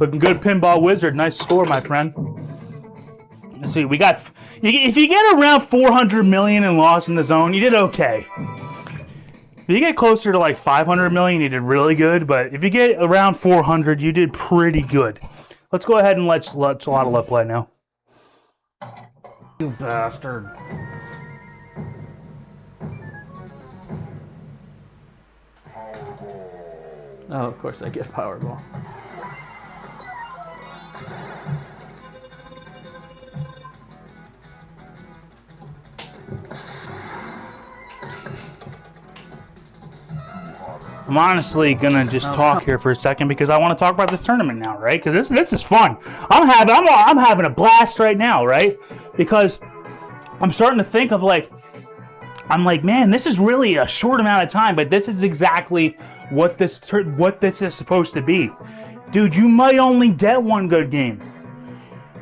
Looking good, Pinball Wizard. Nice score, my friend. Let's see, we got... If you get around 400 million in loss in the zone, you did okay. If you get closer to like 500 million, you did really good. But if you get around 400, you did pretty good. Let's go ahead and let's Lotto play now. You bastard. Oh, of course I get Powerball. I'm honestly gonna just talk here for a second because I want to talk about this tournament now, right? Because this is fun. I'm having a blast right now, right? Because I'm starting to think of like, I'm like, man, this is really a short amount of time, but this is exactly what this is supposed to be. Dude, you might only get one good game.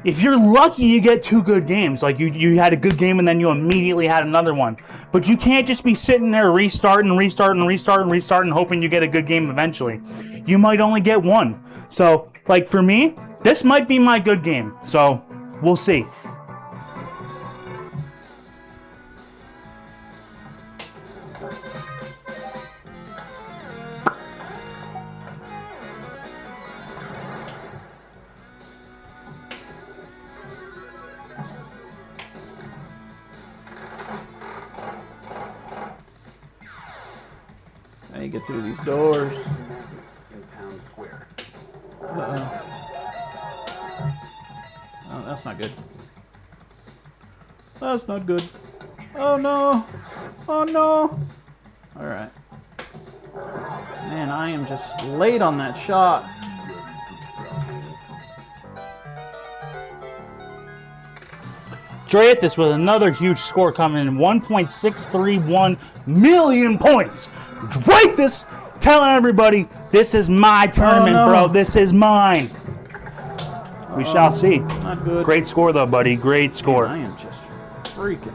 If you're lucky, you get two good games. Like you had a good game and then you immediately had another one. But you can't just be sitting there restarting, hoping you get a good game eventually. You might only get one. So, like for me, this might be my good game. So, we'll see. Now you get through these doors. In Town Square. Uh-oh. Oh, that's not good. That's not good. Oh no! Oh no! Alright. Man, I am just late on that shot. Drathis with another huge score coming in, 1.631 million points. Drathis telling everybody, this is my tournament, bro. This is mine. We shall see. Not good. Great score, though, buddy. Great score. Man, I am just freaking.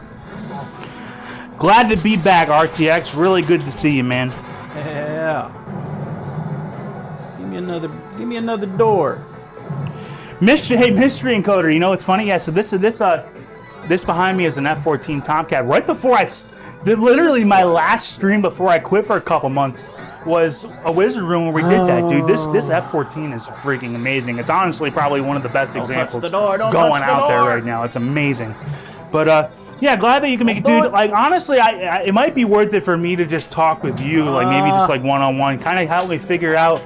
Glad to be back, RTX. Really good to see you, man. Yeah. Give me another door. Mystery Encoder. You know what's funny? Yeah. So this behind me is an F-14 Tomcat. Right before literally my last stream before I quit for a couple months was a Wizard Room where we did that, dude. This F-14 is freaking amazing. It's honestly probably one of the best examples going out there right now. It's amazing. But yeah, glad that you can make it, dude. Like honestly, it might be worth it for me to just talk with you, like maybe just like one-on-one, kind of help me figure out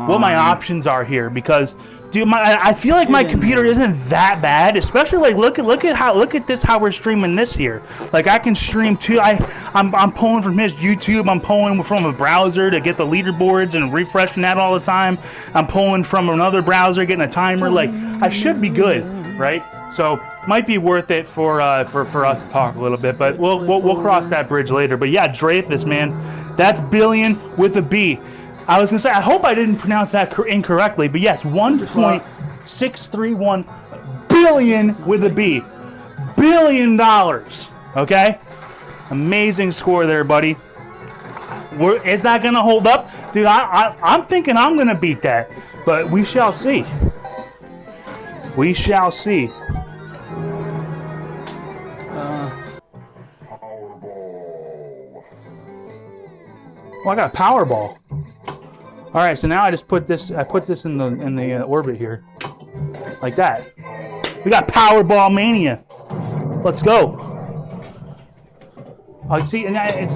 what my options are here because. Dude, I feel like my computer isn't that bad, especially like look at how we're streaming this here. Like I can stream too. I'm pulling from his YouTube. I'm pulling from a browser to get the leaderboards and refreshing that all the time. I'm pulling from another browser, getting a timer. Like I should be good, right? So might be worth it for us to talk a little bit, but we'll cross that bridge later. But yeah, Drathis, man, that's billion with a B. I was gonna say, I hope I didn't pronounce that incorrectly, but yes, 1.631 billion with a B. $1 billion. Okay? Amazing score there, buddy. Is that gonna hold up? Dude, I'm thinking I'm gonna beat that, but we shall see. We shall see. Oh, I got a power ball. All right, so now I just put this. I put this in the orbit here, like that. We got Powerball Mania. Let's go. Oh, see, and I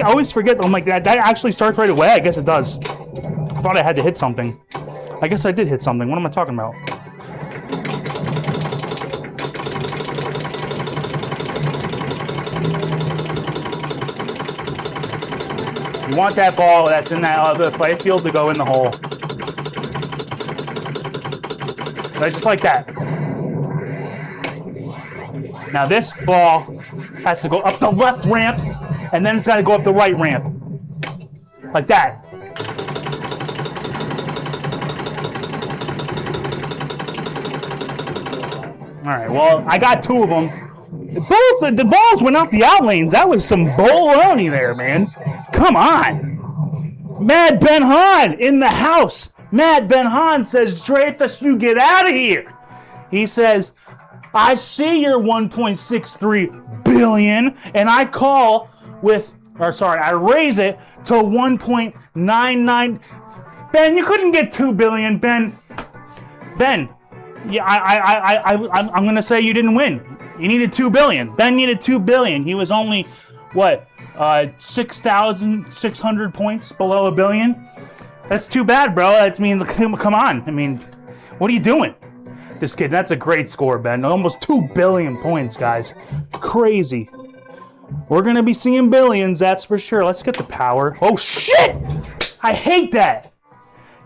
always forget. I'm like that actually starts right away. I guess it does. I thought I had to hit something. I guess I did hit something. What am I talking about? You want that ball that's in that other play field to go in the hole. Right, just like that. Now this ball has to go up the left ramp, and then it's got to go up the right ramp. Like that. All right, well, I got 2 of them. Both the balls went out the out lanes. That was some baloney there, man. Come on. Mad Ben Han in the house. Mad Ben Han says, Dreyfus, you get out of here. He says, I see your 1.63 billion, and I raise it to 1.99. Ben, you couldn't get 2 billion, Ben. Yeah, I'm gonna say you didn't win. You needed 2 billion. Ben needed 2 billion. He was only, what, 6,600 points below a billion? That's too bad, bro. Come on. I mean, what are you doing? Just kidding. That's a great score, Ben. Almost 2 billion points, guys. Crazy. We're gonna be seeing billions, that's for sure. Let's get the power. Oh, shit! I hate that.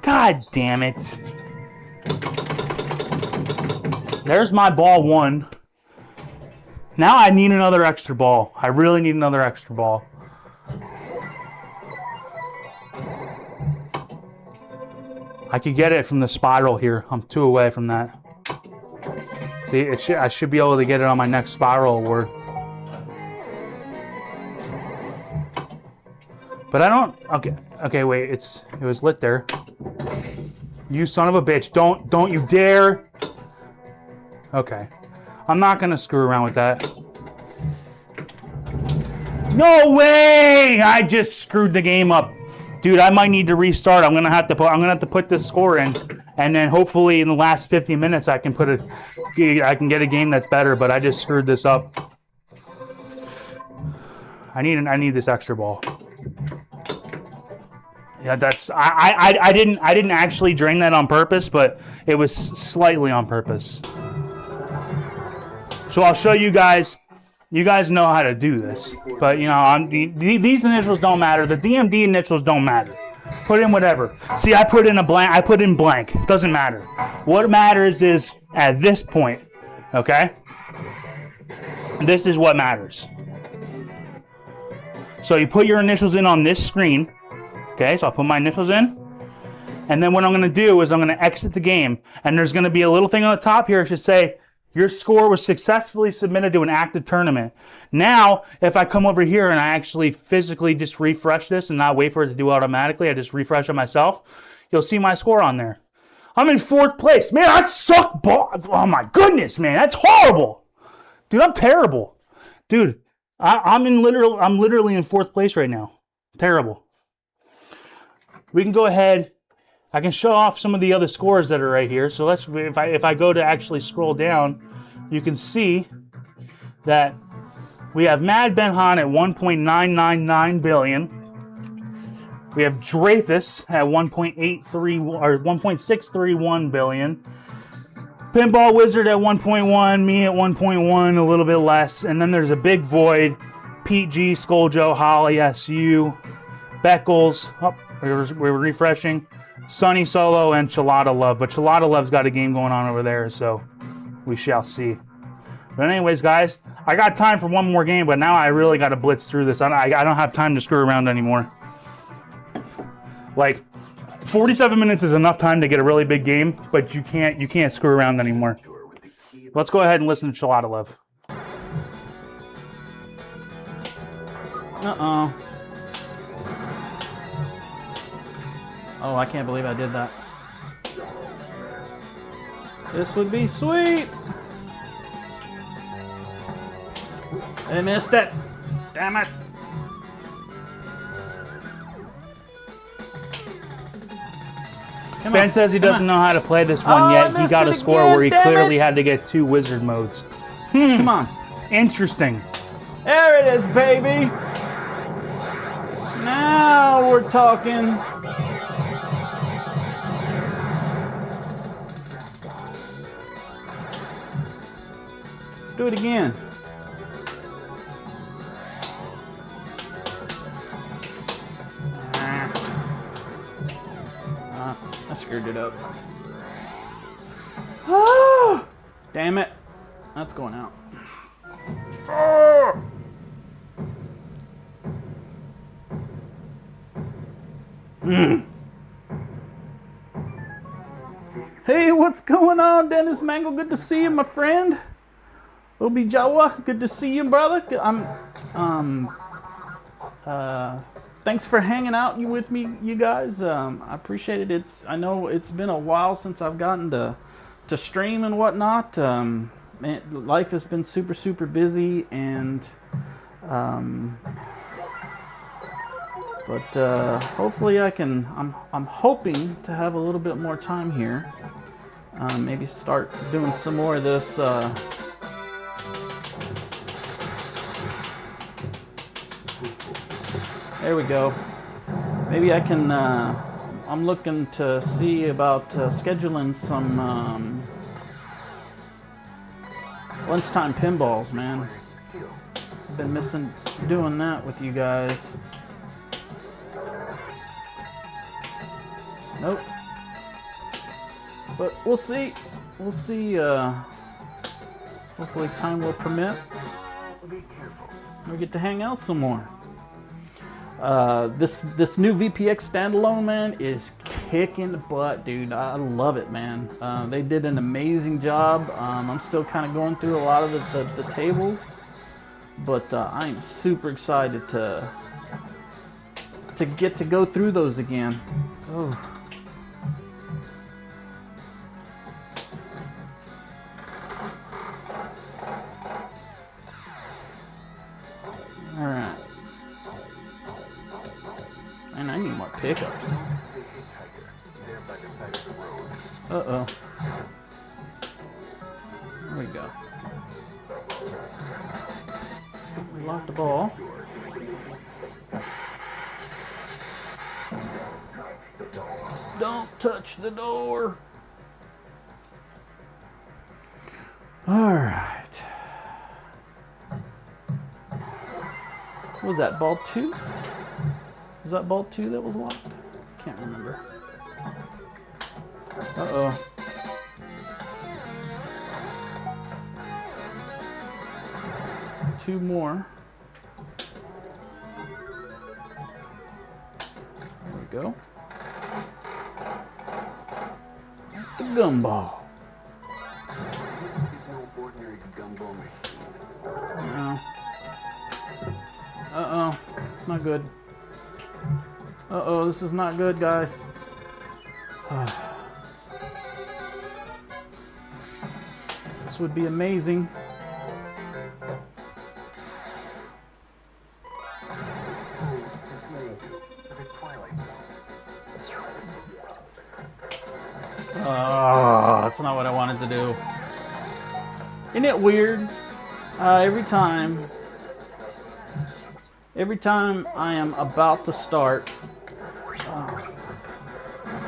God damn it. There's my ball 1. Now I need another extra ball. I really need another extra ball. I could get it from the spiral here. I'm 2 away from that. See, I should be able to get it on my next spiral award. But I don't. Okay, wait. It was lit there. You son of a bitch! Don't you dare! Okay. I'm not gonna screw around with that. No way! I just screwed the game up. Dude, I might need to restart. I'm gonna have to put this score in, and then hopefully in the last 50 minutes I can get a game that's better, but I just screwed this up. I need this extra ball. Yeah, I didn't actually drain that on purpose, but it was slightly on purpose. So I'll show you guys. You guys know how to do this, but you know, these initials don't matter. The DMD initials don't matter. Put in whatever. See, I put in a blank. I put in blank. Doesn't matter. What matters is at this point. Okay. This is what matters. So you put your initials in on this screen. Okay. So I'll put my initials in, and then what I'm going to do is I'm going to exit the game, and there's going to be a little thing on the top here. It should say, your score was successfully submitted to an active tournament. Now, if I come over here and I actually physically just refresh this and not wait for it to do automatically, I just refresh it myself, you'll see my score on there. I'm in 4th place. Man, I suck ball. Oh my goodness, man. That's horrible. Dude, I'm terrible. Dude, I'm literally in 4th place right now. Terrible. We can go ahead. I can show off some of the other scores that are right here. So if I go to actually scroll down, you can see that we have Mad Ben Han at 1.999 billion. We have Dreyfus at 1.631 billion. Pinball Wizard at 1.1, me at 1.1, a little bit less. And then there's a big void. Pete G, Skull Joe, Holly, SU, Beckles. Oh, we're refreshing. Sunny Solo and Chelada Love, but Chelada Love's got a game going on over there, so we shall see. But anyways, guys, I got time for one more game, but now I really got to blitz through this. I don't have time to screw around anymore. Like, 47 minutes is enough time to get a really big game, but you can't screw around anymore. Let's go ahead and listen to Chelada Love. Uh-oh. Oh, I can't believe I did that. This would be sweet. I missed it. Damn it. Come Ben on. says he Come doesn't on. know how to play this Oh, one I yet. He missed got it a score again, where he damn clearly it. had to get 2 wizard modes. Come on. Interesting. There it is, baby. Now we're talking. Let's do it again. I screwed it up. Ah, damn it. That's going out. Hey, what's going on, Dennis Mangle? Good to see you, my friend. Obi Jawa, good to see you, brother. Thanks for hanging out with me, you guys. I appreciate it. I know it's been a while since I've gotten to stream and whatnot. Man, life has been super busy, and but hopefully I can. I'm hoping to have a little bit more time here. Maybe start doing some more of this. There we go. Maybe I can. I'm looking to see about scheduling some lunchtime pinballs, man. I've been missing doing that with you guys. Nope. But we'll see. We'll see. Hopefully time will permit. We get to hang out some more. This new VPX standalone, man, is kicking butt, dude. I love it, man. They did an amazing job. I'm still kind of going through a lot of the tables, but I am super excited to get to go through those again. Oh. All right. And I need more pickups. Uh-oh. There we go. We locked the ball. Don't touch the door. All right. What was that, ball 2? Was that ball 2 that was locked? Can't remember. Uh-oh. Two more. There we go. That's the gumball. No. Uh-oh. It's not good. Uh-oh, this is not good, guys. This would be amazing. Oh, that's not what I wanted to do. Isn't it weird? Every time I am about to start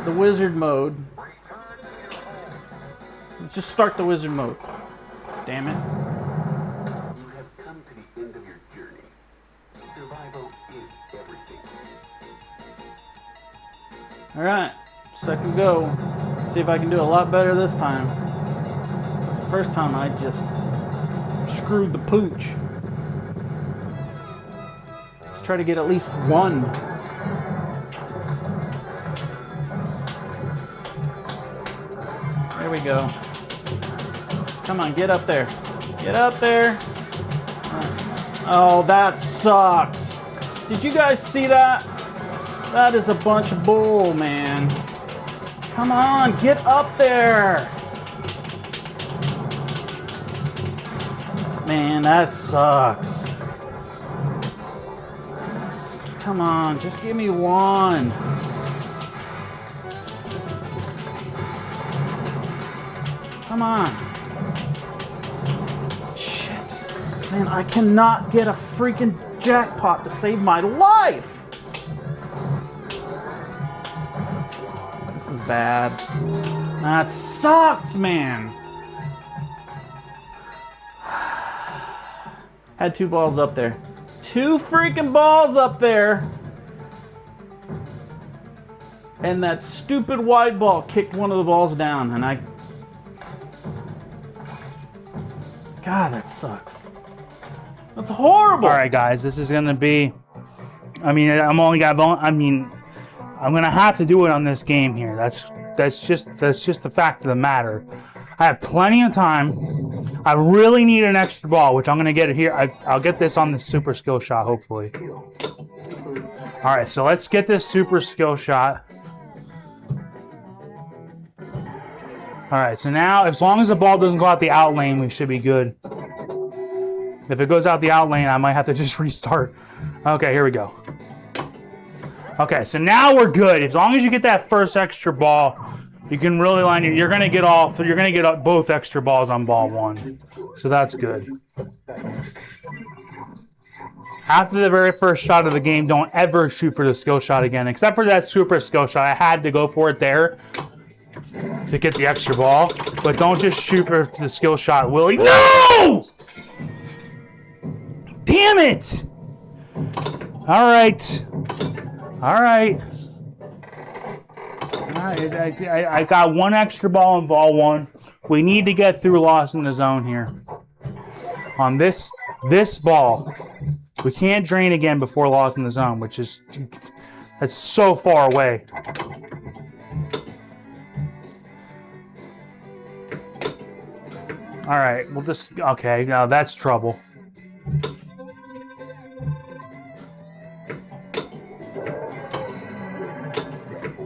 the wizard mode, just start the wizard mode. Damn it. You have come to the end of your journey. Survival is everything. All right, second go. Let's see if I can do a lot better this time. The first time I just screwed the pooch. Let's try to get at least one. There we go. Come on, get up there. Get up there. Oh, that sucks. Did you guys see that? That is a bunch of bull, man. Come on, get up there. Man, that sucks. Come on, just give me one. Come on. Shit. Man, I cannot get a freaking jackpot to save my life. This is bad. That sucks, man. Had 2 balls up there. 2 freaking balls up there. And that stupid wide ball kicked one of the balls down, and I... God, that sucks. That's horrible. All right, guys, this is gonna be. I mean, I'm gonna have to do it on this game here. That's just the fact of the matter. I have plenty of time. I really need an extra ball, which I'm gonna get it here. I'll get this on the super skill shot, hopefully. All right, so let's get this super skill shot. All right, so now, as long as the ball doesn't go out the out lane, we should be good. If it goes out the out lane, I might have to just restart. Okay, here we go. Okay, so now we're good. As long as you get that first extra ball, you can really line it. You're gonna get both extra balls on ball 1. So that's good. After the very first shot of the game, don't ever shoot for the skill shot again, except for that super skill shot. I had to go for it there to get the extra ball, but don't just shoot for the skill shot, Willie. No! Damn it! All right. I got 1 extra ball in ball 1. We need to get through Lost in the Zone here. On this ball, we can't drain again before Lost in the Zone, which is that's so far away. All right, we'll just okay. Now that's trouble.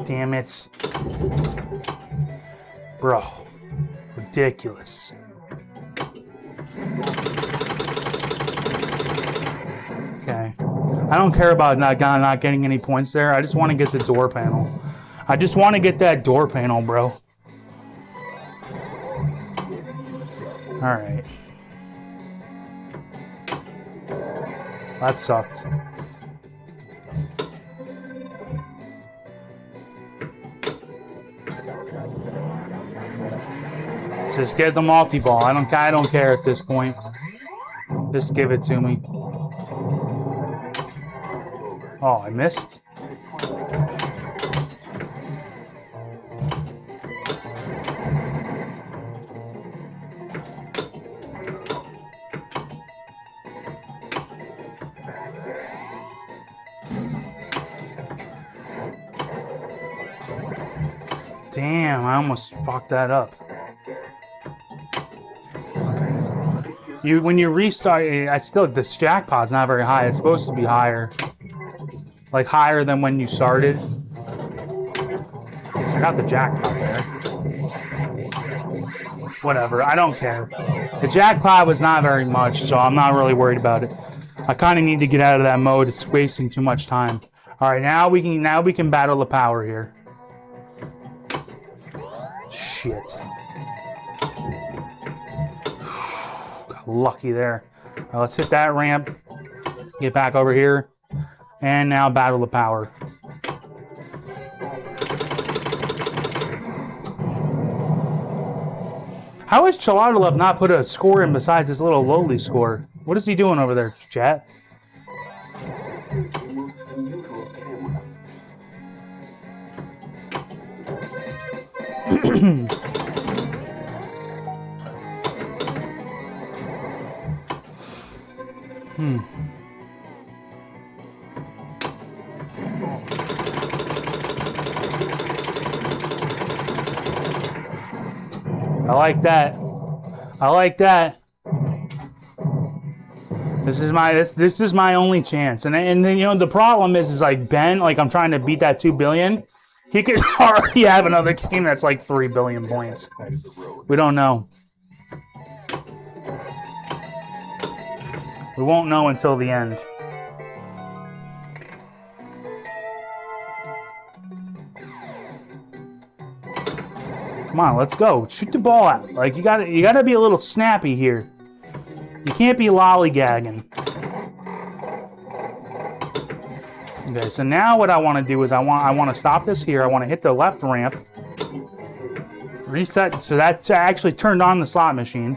Damn it. Bro. Ridiculous. Okay. I don't care about not getting any points there. I just want to get the door panel. I just want to get that door panel, bro. Alright. That sucked. Just get the multi-ball. I don't care at this point. Just give it to me. Oh, I missed. Damn, I almost fucked that up. When you restart, this jackpot's not very high. It's supposed to be higher. Like higher than when you started. I got the jackpot there. Whatever, I don't care. The jackpot was not very much, so I'm not really worried about it. I kind of need to get out of that mode. It's wasting too much time. All right, now we can battle the power here. Shit. Got lucky there. Now let's hit that ramp. Get back over here. And now battle the power. How has Chaladolov not put a score in besides his little lowly score? What is he doing over there, chat? I like that. I like that. This is my only chance. And then, you know, the problem is like Ben, like I'm trying to beat that 2 billion. He could already have another game that's like 3 billion points. We don't know. We won't know until the end. Come Come on, let's go. Shoot the ball out. Like, you gotta be a little snappy here. You can't be lollygagging. Okay, so now what I want to do is I want to stop this here. I want to hit the left ramp. Reset. So that actually turned on the slot machine.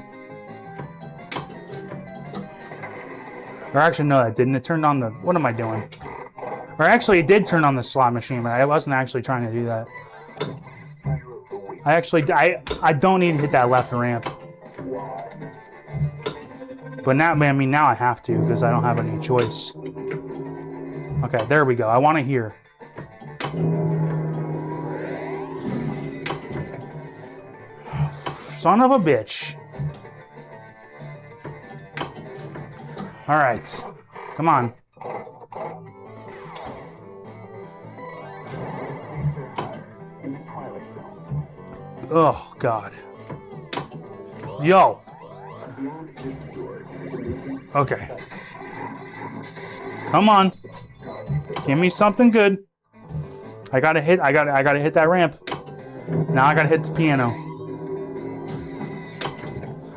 Or actually, no, that didn't. It turned on the... What am I doing? Or actually, it did turn on the slot machine, but I wasn't actually trying to do that. I don't need to hit that left ramp. But now, I mean, now I have to because I don't have any choice. Okay, there we go. I want to hear. Son of a bitch. All right. Come on. Oh, God. Yo. Okay. Come on. Give me something good. I gotta hit that ramp. Now I gotta hit the piano.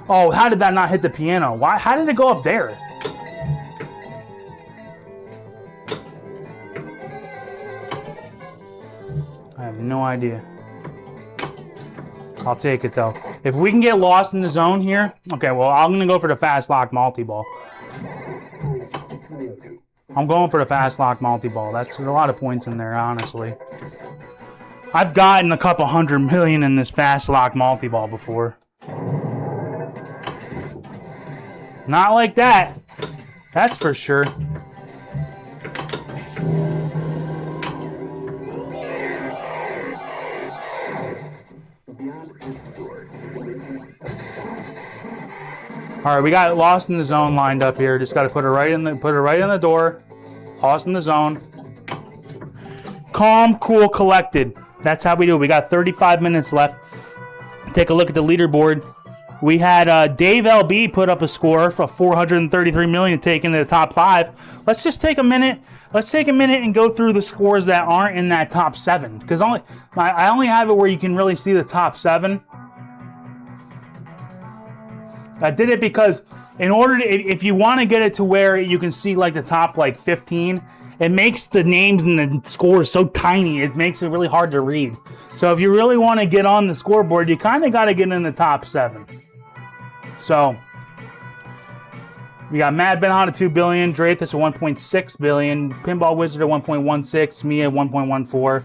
Oh, how did that not hit the piano? Why? How did it go up there? I have no idea. I'll take it though. If we can get lost in the zone here, okay, well, I'm gonna go for the fast lock multi-ball. I'm going for the fast lock multi-ball. That's a lot of points in there, honestly. I've gotten a couple 100 million in this fast lock multi-ball before. Not like that. That's for sure. All right, we got lost in the zone lined up here. Just got to put it right in the door. Lost in the zone. Calm, cool, collected. That's how we do it. We got 35 minutes left. Take a look at the leaderboard. We had Dave LB put up a score for 433 million, taking the top 5. Let's just take a minute. Let's take a minute and go through the scores that aren't in that top 7, because I only have it where you can really see the top 7. I did it because in order to, if you want to get it to where you can see like the top like 15, it makes the names and the scores so tiny, it makes it really hard to read. So if you really want to get on the scoreboard, you kind of got to get in the top 7. So we got Mad Ben Hot at 2 billion, Drathus at 1.6 billion, Pinball Wizard at 1.16, me at 1.14,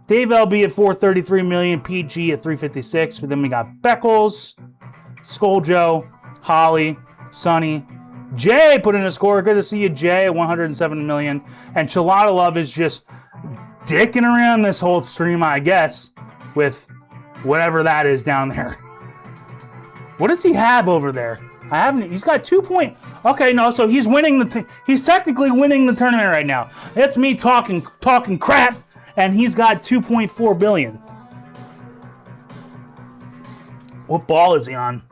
Dave LB at 433 million, PG at 356. But then we got Beckles, Skull Joe, Holly, Sonny, Jay put in a score. Good to see you, Jay, at 107 million. And Chalada Love is just dicking around this whole stream, I guess, with whatever that is down there. What does he have over there? I haven't. He's got 2 point. Okay, no. So he's winning he's technically winning the tournament right now. It's me talking crap, and he's got 2.4 billion. What ball is he on?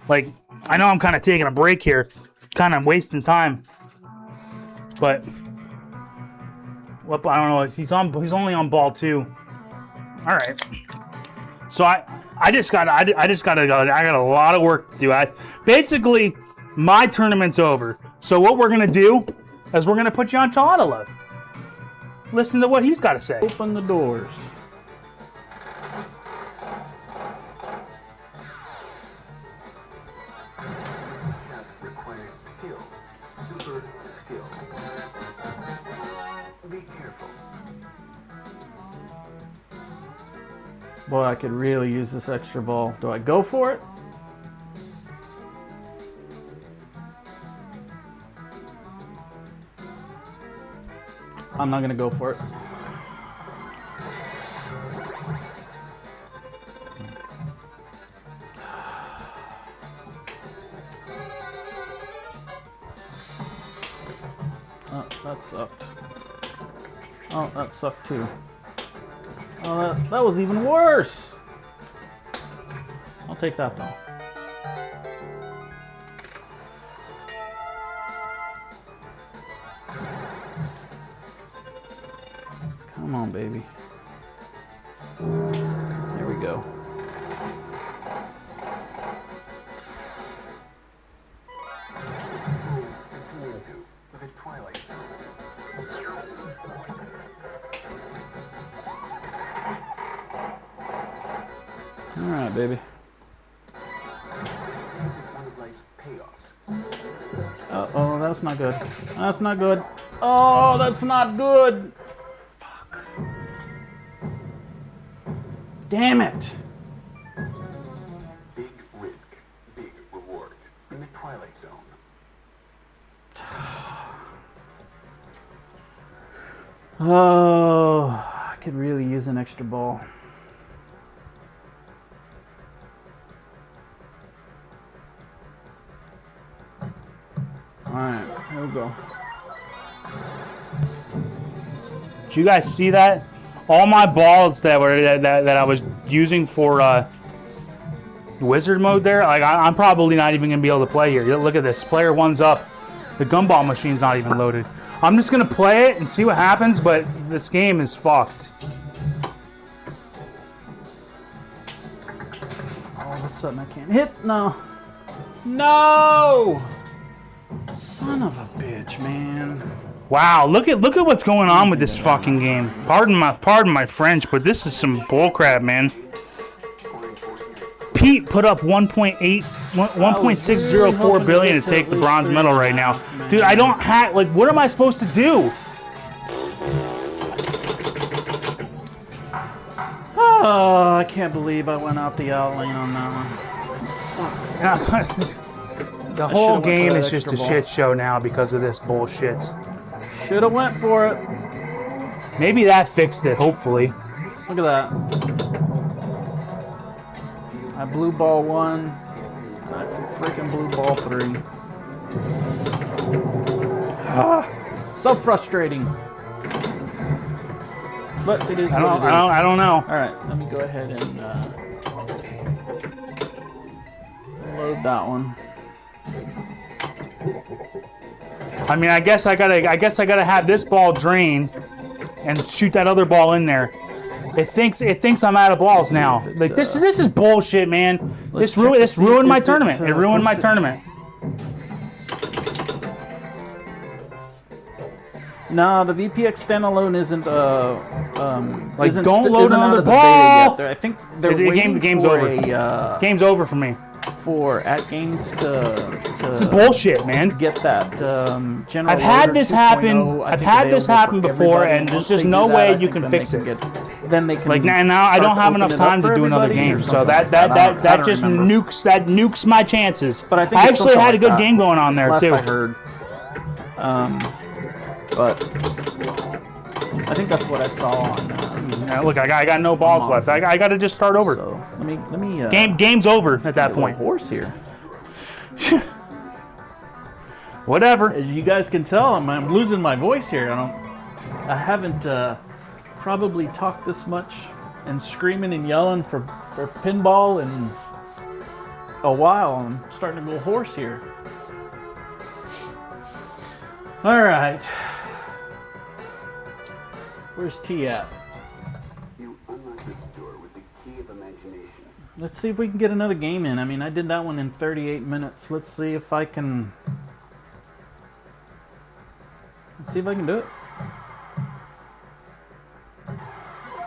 Like, I know I'm kind of taking a break here, kind of wasting time, but what? I don't know. He's only on ball 2. All right. So I just got a lot of work to do. Basically, my tournament's over. So what we're gonna do is we're gonna put you on Chalada Love. Listen to what he's got to say. Open the doors. Boy, I could really use this extra ball. Do I go for it? I'm not gonna go for it. Oh, that sucked. Oh, that sucked too. Oh, that was even worse. I'll take that though. Come Come on, baby. There we go. With a twilight zone. All right, baby. One of life's payoffs. Oh, that's not good. That's not good. Oh, that's not good. Fuck. Damn it. Big risk, big reward. In the twilight zone. Oh, I could really use an extra ball. All right, here we go. Did you guys see that? All my balls that I was using for wizard mode there, like I'm probably not even gonna be able to play here. Look at this. Player 1's up. The gumball machine's not even loaded. I'm just gonna play it and see what happens, but this game is fucked. All of a sudden I can't hit. No. No! Son of a bitch, man. Wow, look at what's going on with this fucking game. Pardon my French, but this is some bullcrap, man. Pete put up 1.604 billion to take the bronze medal right now. Dude, I don't have, like, what am I supposed to do? Oh, I can't believe I went out the out lane on that one. The whole went for game that is just a extra ball. shit show now because of this bullshit. Should have went for it. Maybe that fixed it, hopefully. Look at that. I blue ball 1. I freaking blue ball 3. So frustrating. But it is what it is. I don't know. All right, let me go ahead and load that one. I mean, I guess I gotta have this ball drain and shoot that other ball in there. It thinks I'm out of balls now. Like this is bullshit, man. This ruined my tournament. It ruined my tournament. No, the VPX standalone isn't Like, isn't don't st- load isn't out another of the beta ball! yet. I think they're The waiting game's for over. Game's over for me. for AtGames This is bullshit, man. get that general. I've had loader this 2.0, happen. I I've think, had this available happen for before, everybody. and there's Once just they no do way that, I you think can then fix they it. Then they can Like now I start don't to have open enough it up time for to do another everybody or game, so something like that I don't just remember. nukes my chances. But I think I it's actually something had a like good that. game going on there Last too. I heard. But I think that's what I saw on. Now, look, I got no balls left. I got to just start over. So let me. Game's over at that get a little point. horse here. Whatever. As you guys can tell, I'm losing my voice here. I haven't probably talked this much and screaming and yelling for pinball in a while. I'm starting to go hoarse here. All right. Where's T at? You unlock this door with the key of imagination. Let's see if we can get another game in. I mean, I did that one in 38 minutes. Let's see if I can. Let's see if I can do it.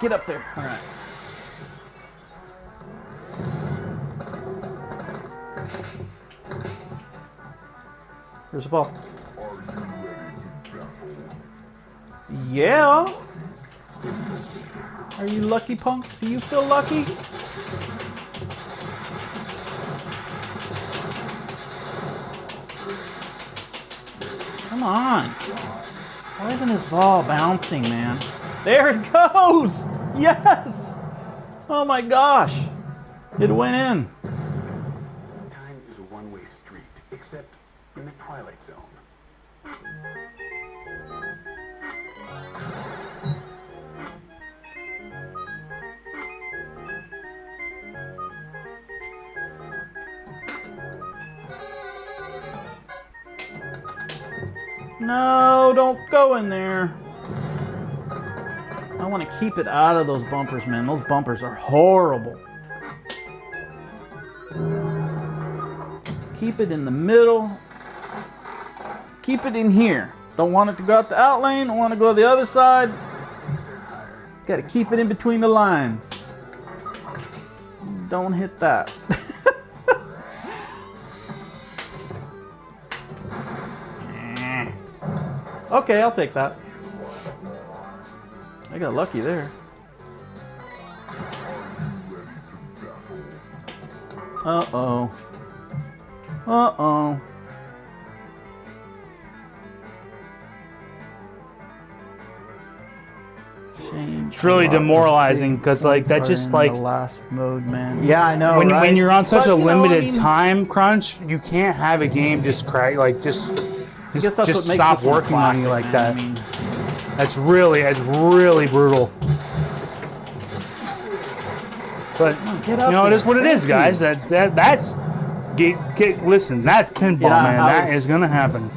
Get up there. All right. Here's the ball. Yeah. Are you lucky, punk? Do you feel lucky? Come on. Why isn't his ball bouncing, man? There it goes! Yes! Oh my gosh. It went in. Time is a one-way street, except in the Twilight Zone. No, don't go in there. I want to keep it out of those bumpers, man. Those bumpers are horrible. Keep it in the middle. Keep it in here. Don't want it to go out the out lane. Don't want to go to the other side. Got to keep it in between the lines. Don't hit that. Okay, I'll take that. I got lucky there. Uh-oh. Uh-oh. Shame. It's really demoralizing because like that just like the last mode, man. Yeah, I know. when right? you're on such But, a you know, limited I mean, time crunch, you can't have a game just crack like just I guess that's what makes stop this one working on you classic, like man. that. I mean, It's really brutal. But get you up know, it there. is what it is, Thank guys. you. That's listen, that's pinball, Yeah, man. I That was- is gonna happen.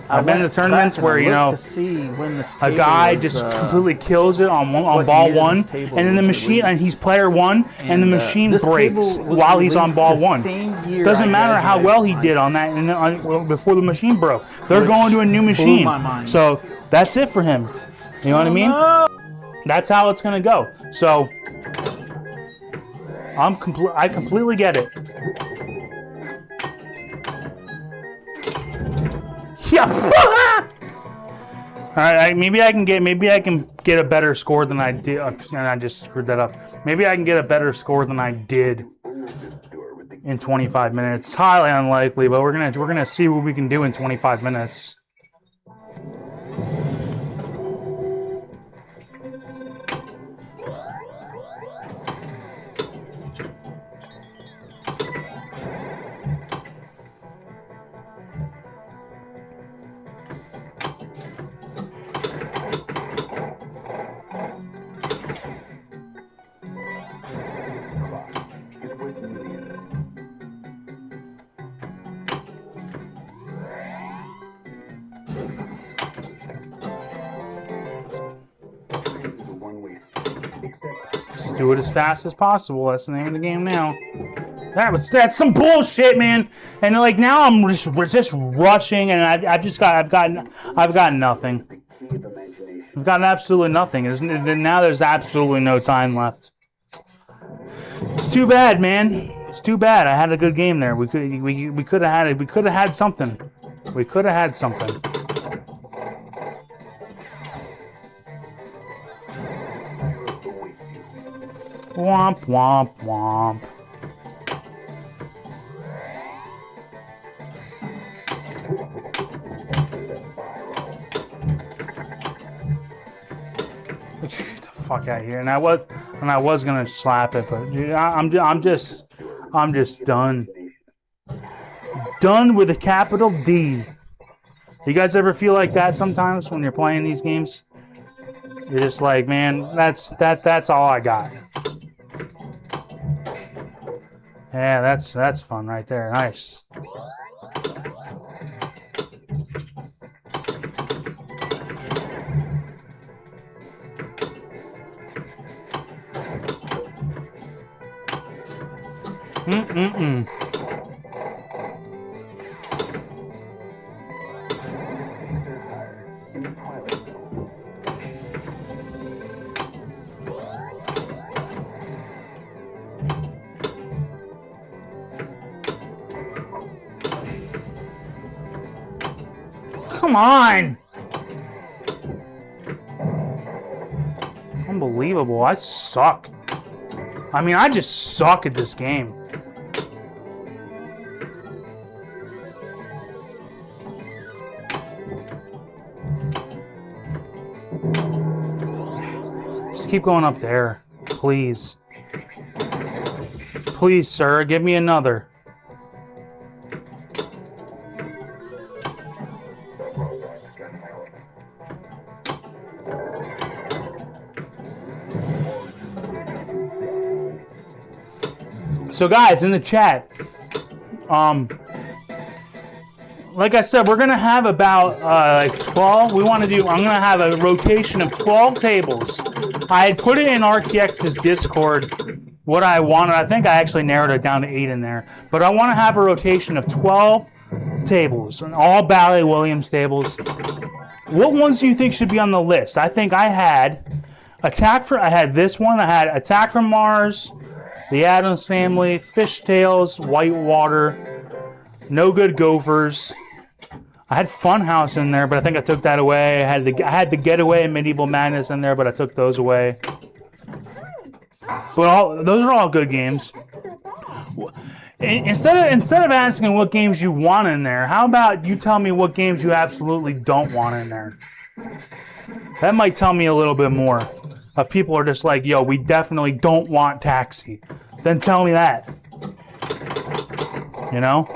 I I've been to went tournaments back and where, I you know, looked to see when this a table guy was, just completely kills it on what ball year this one, table and then the was machine, released. and he's player one, and the machine this breaks table was while he's on released ball the one. same year Doesn't I matter how graduated well he from did high on that, and then before the machine broke, they're Which going to a new machine. my mind. So that's it for him. You know what I mean? No. That's how it's gonna go. So I completely get it. Yeah. All right, maybe I can get a better score than I did, and I just screwed that up. Maybe I can get a better score than I did in 25 minutes. It's highly unlikely, but we're gonna see what we can do in 25 minutes. Just do it as fast as possible. That's the name of the game now. That's some bullshit, man. And like now we're just rushing, and I've got nothing. I've got absolutely nothing. Now there's absolutely no time left. It's too bad, man. It's too bad. I had a good game there. We could have had it. We could have had something. We could have had something. Womp womp womp. Get the fuck out of here! And I was gonna slap it, but dude, I'm just done. Done with a capital D. You guys ever feel like that sometimes when you're playing these games? You're just like, man, that's all I got. Yeah, that's fun right there. Nice. Mm-mm-mm. Come on! Unbelievable. I suck. I mean, I just suck at this game. Just keep going up there. Please. Please, sir, give me another. So guys, in the chat, like I said, we're gonna have about like 12. I'm gonna have a rotation of 12 tables. I had put it in RTX's Discord what I wanted. I think I actually narrowed it down to 8 in there. But I want to have a rotation of 12 tables, and all Bally Williams tables. What ones do you think should be on the list? I think I had this one. I had Attack from Mars, The Addams Family, Fishtails, Whitewater, No Good Gophers. I had Funhouse in there, but I think I took that away. I had the Getaway and Medieval Madness in there, but I took those away. But those are all good games. Instead of asking what games you want in there, how about you tell me what games you absolutely don't want in there? That might tell me a little bit more. If people are just like, yo, we definitely don't want Taxi, then tell me that. You know?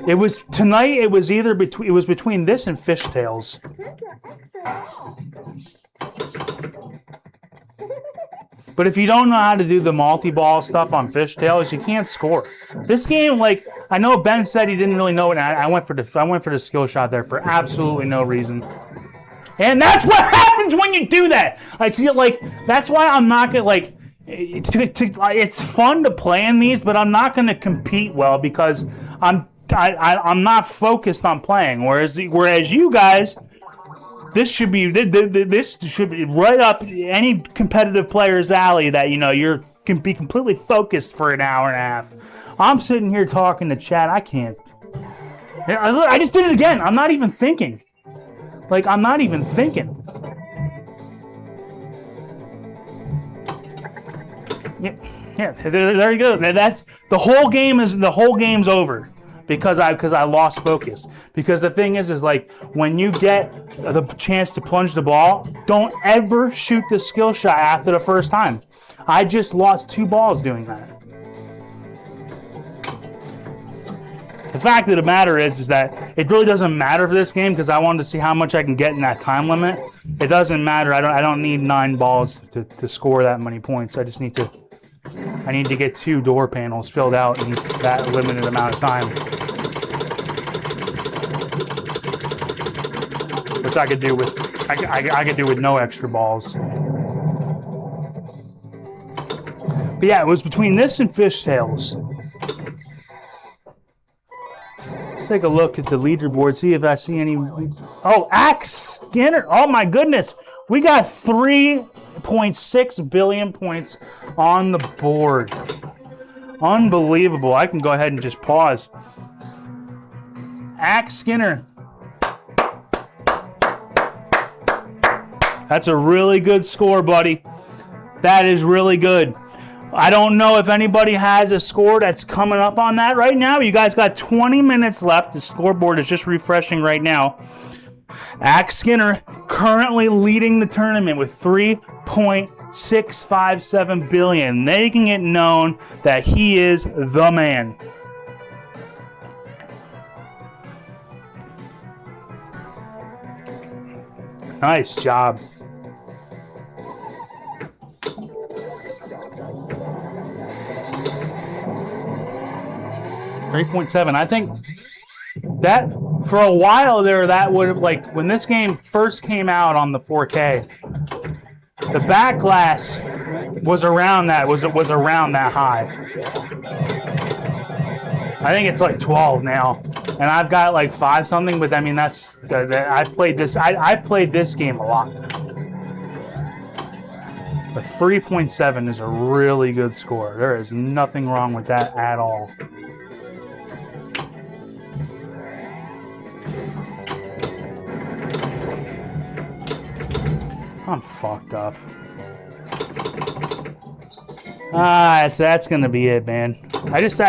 It was between this and Fishtails. But if you don't know how to do the multi-ball stuff on Fishtails, you can't score. This game, like, I know Ben said he didn't really know it, and I went for the skill shot there for absolutely no reason. And that's what happens when you do that. I feel like that's why I'm not gonna like. It's fun to play in these, but I'm not gonna compete well because I'm not focused on playing. Whereas you guys. This should be right up any competitive player's alley that you can be completely focused for an hour and a half. I'm sitting here talking to chat. I can't. I just did it again. I'm not even thinking. Like, I'm not even thinking. Yeah. There you go. That's the whole game. The whole game's over. Because I lost focus. Because the thing is like when you get the chance to plunge the ball, don't ever shoot the skill shot after the first time. I just lost 2 balls doing that. The fact of the matter is that it really doesn't matter for this game because I wanted to see how much I can get in that time limit. It doesn't matter. I don't need 9 balls to score that many points. I need to get 2 door panels filled out in that limited amount of time. Which I could do with no extra balls. But yeah, it was between this and Fishtails. Let's take a look at the leaderboard, see if I see any. Oh, Axe Skinner! Oh my goodness! We got 3.6 billion points on the board. Unbelievable. I can go ahead and just pause. Axe Skinner. That's a really good score, buddy. That is really good. I don't know if anybody has a score that's coming up on that right now. You guys got 20 minutes left. The scoreboard is just refreshing right now. Axe Skinner currently leading the tournament with 3.657 billion, making it known that he is the man. Nice job. $3.7. I think that for a while there, that would have, like, when this game first came out on the 4K, the back glass was around that high. I think it's like 12 now, and I've got like 5 something. But I mean, that's I've played this. I've played this game a lot. But 3.7 is a really good score. There is nothing wrong with that at all. I'm fucked up. That's gonna be it, man. You just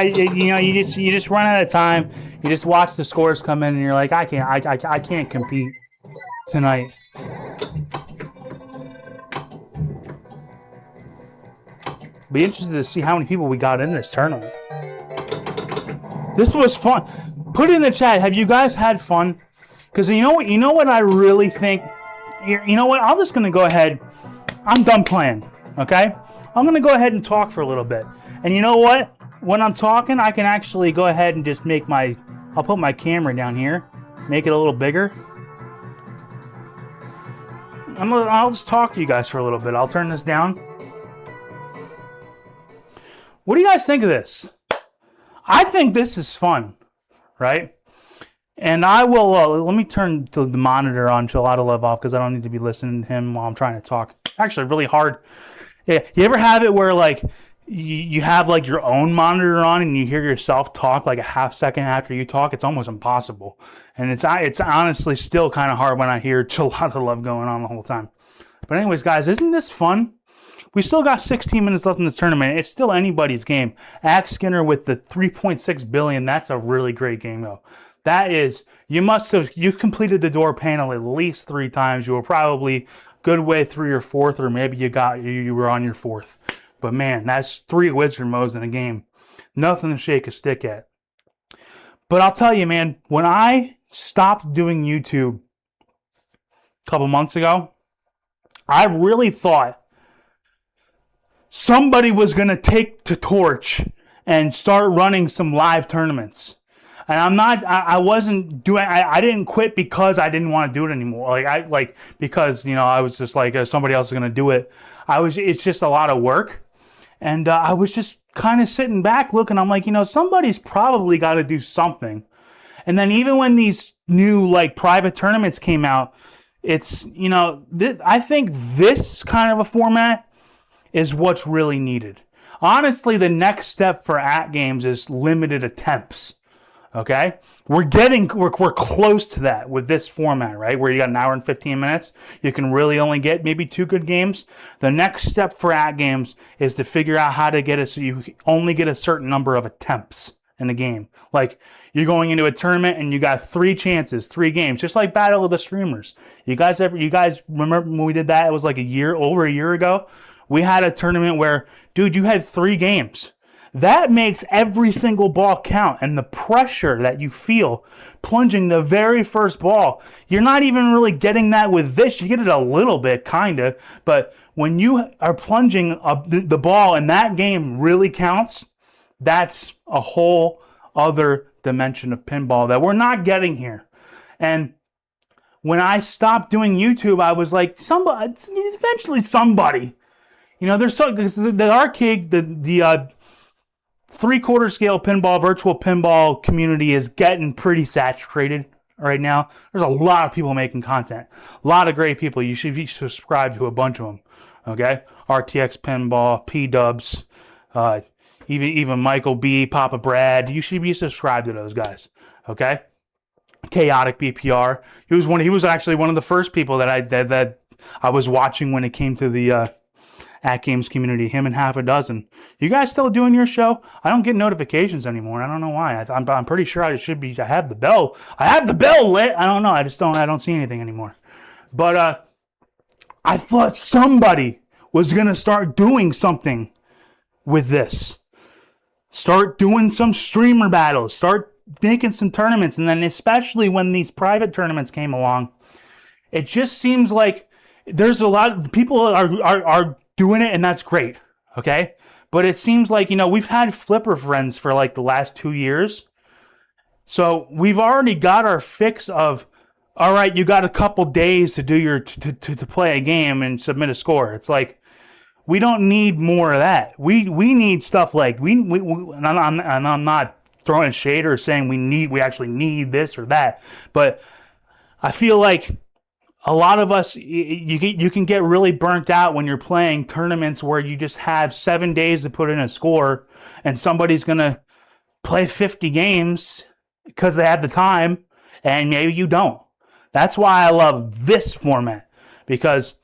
run out of time. You just watch the scores come in, and you're like, I can't compete tonight. Be interested to see how many people we got in this tournament. This was fun. Put it in the chat. Have you guys had fun? Because you know what I really think. You know what? I'm just gonna go ahead. I'm done playing. Okay? I'm going to go ahead and talk for a little bit. And you know what? When I'm talking, I can actually go ahead and just I'll put my camera down here, make it a little bigger. I'll just talk to you guys for a little bit. I'll turn this down. What do you guys think of this? I think this is fun, right? And I will, let me turn the monitor on, chill out a love off, because I don't need to be listening to him while I'm trying to talk. It's actually really hard. Yeah, you ever have it where like you have like your own monitor on and you hear yourself talk like a half second after you talk? It's almost impossible. And it's honestly still kind of hard when I hear chill out of love going on the whole time. But anyways, guys, isn't this fun? We still got 16 minutes left in this tournament. It's still anybody's game. Axe Skinner with the 3.6 billion. That's a really great game, though. That is, you completed the door panel at least 3 times. You were probably good way through your 4th, or maybe you were on your 4th. But man, that's 3 wizard modes in a game. Nothing to shake a stick at. But I'll tell you, man, when I stopped doing YouTube a couple months ago, I really thought somebody was going to take the torch and start running some live tournaments. And I didn't quit because I didn't want to do it anymore. Because, I was just like, somebody else is going to do it. It's just a lot of work. And I was just kind of sitting back looking, I'm like, somebody's probably got to do something. And then even when these new like private tournaments came out, it's, I think this kind of a format is what's really needed. Honestly, the next step for AtGames is limited attempts. Okay? We're close to that with this format, right? Where you got an hour and 15 minutes. You can really only get maybe 2 good games. The next step for AtGames is to figure out how to get it so you only get a certain number of attempts in a game. Like, you're going into a tournament and you got 3 chances, 3 games, just like Battle of the Streamers. You guys remember when we did that? It was like over a year ago. We had a tournament where, dude, you had 3 games. That makes every single ball count, and the pressure that you feel plunging the very first ball, you're not even really getting that with this. You get it a little bit, kind of, but when you are plunging the ball and that game really counts, that's a whole other dimension of pinball that we're not getting here. And when I stopped doing YouTube, I was like, eventually somebody. There's the arcade, the 3/4 scale pinball, virtual pinball community is getting pretty saturated right now. There's a lot of people making content. A lot of great people. You should be subscribed to a bunch of them. Okay? RTX Pinball, P-Dubs, even Michael B, Papa Brad. You should be subscribed to those guys. Okay? Chaotic BPR. He was actually one of the first people that I was watching when it came to the AtGames community, him and half a dozen. You guys still doing your show? I don't get notifications anymore. I don't know why. I'm pretty sure I should be. I have the bell. I have the bell lit. I don't know. I don't see anything anymore. But I thought somebody was gonna start doing something with this. Start doing some streamer battles. Start making some tournaments, and then especially when these private tournaments came along, it just seems like there's a lot of people are doing it, and that's great, okay? But it seems like, we've had Flipper friends for like the last 2 years. So we've already got our fix of, all right, you got a couple days to do to play a game and submit a score. It's like, we don't need more of that. We need stuff like, and I'm not throwing shade or saying we actually need this or that, but I feel like a lot of us, you can get really burnt out when you're playing tournaments where you just have 7 days to put in a score, and somebody's going to play 50 games because they have the time, and maybe you don't. That's why I love this format, because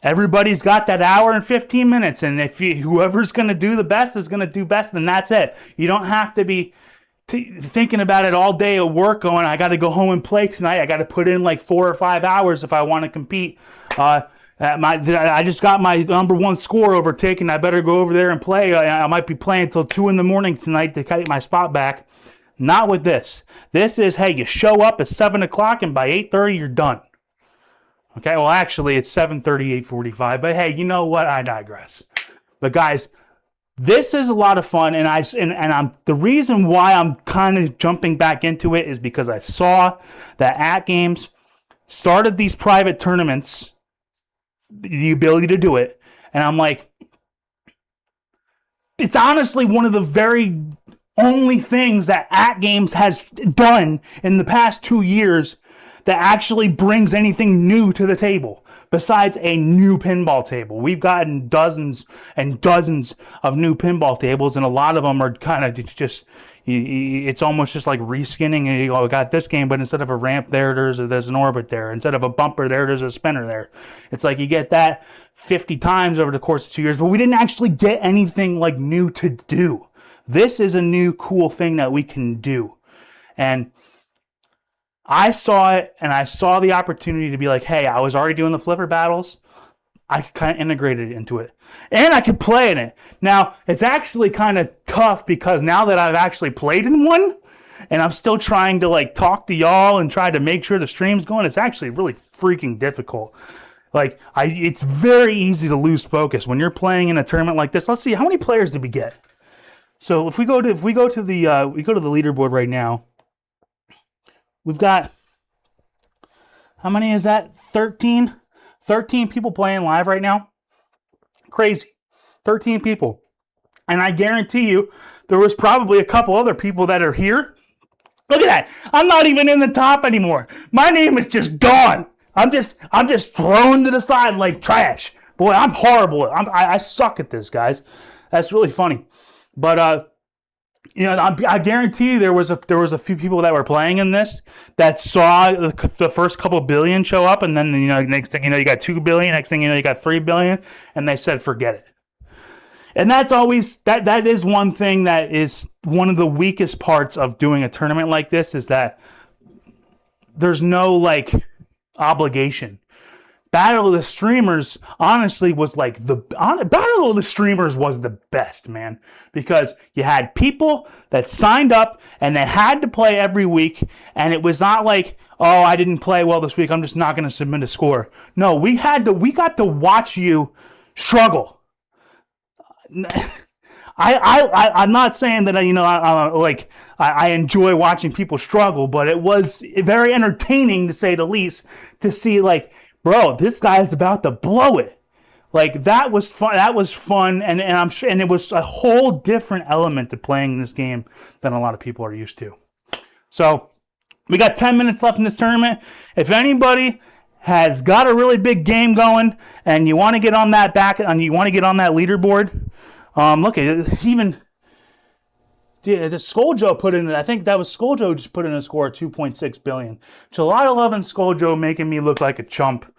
everybody's got that hour and 15 minutes, and whoever's going to do the best is going to do best, and that's it. You don't have to be thinking about it all day at work going, I got to go home and play tonight. I got to put in like 4 or 5 hours if I want to compete. I just got my number 1 score overtaken. I better go over there and play. I might be playing till 2 a.m. tonight to get my spot back. Not with this. This is, hey, you show up at 7 o'clock and by 8:30 you're done. Okay, well actually it's 7:30, 8:45, but hey, you know what? I digress. But guys, this is a lot of fun, and I'm the reason why I'm kind of jumping back into it is because I saw that AtGames started these private tournaments, the ability to do it, and I'm like, it's honestly one of the very only things that AtGames has done in the past 2 years that actually brings anything new to the table besides a new pinball table. We've gotten dozens and dozens of new pinball tables, and a lot of them are kind of just, it's almost just like reskinning. You go, got this game, but instead of a ramp there, there's an orbit there. Instead of a bumper there, there's a spinner there. It's like you get that 50 times over the course of 2 years, but we didn't actually get anything like new to do. This is a new cool thing that we can do. And I saw it, and I saw the opportunity to be like, hey, I was already doing the flipper battles. I kind of integrated it into it. And I could play in it. Now, it's actually kind of tough because now that I've actually played in one, and I'm still trying to like talk to y'all and try to make sure the stream's going, it's actually really freaking difficult. Like, it's very easy to lose focus when you're playing in a tournament like this. Let's see, how many players did we get? So if we go to the leaderboard right now, we've got, how many is that? 13 people playing live right now. Crazy. 13 people. And I guarantee you, there was probably a couple other people that are here. Look at that. I'm not even in the top anymore. My name is just gone. I'm just thrown to the side like trash. Boy, I'm horrible. I suck at this, guys. That's really funny. But I guarantee you there was a few people that were playing in this that saw the first couple billion show up, and then next thing you know you got 2 billion, next thing you know you got 3 billion, and they said forget it. And that's always that is one thing that is one of the weakest parts of doing a tournament like this, is that there's no like obligation. Battle of the Streamers honestly was like Battle of the Streamers was the best, man, because you had people that signed up and they had to play every week, and it was not like, oh, I didn't play well this week, I'm just not going to submit a score. No, we got to watch you struggle. I'm not saying that I enjoy watching people struggle, but it was very entertaining to say the least to see like, bro, this guy is about to blow it. Like, that was fun. That was fun, and I'm sure, and it was a whole different element to playing this game than a lot of people are used to. So we got 10 minutes left in this tournament. If anybody has got a really big game going and you want to get on that leaderboard, look at it. Even the Skulljoe put in, I think that was Skulljoe just put in a score of 2.6 billion. July 11, Skulljoe making me look like a chump.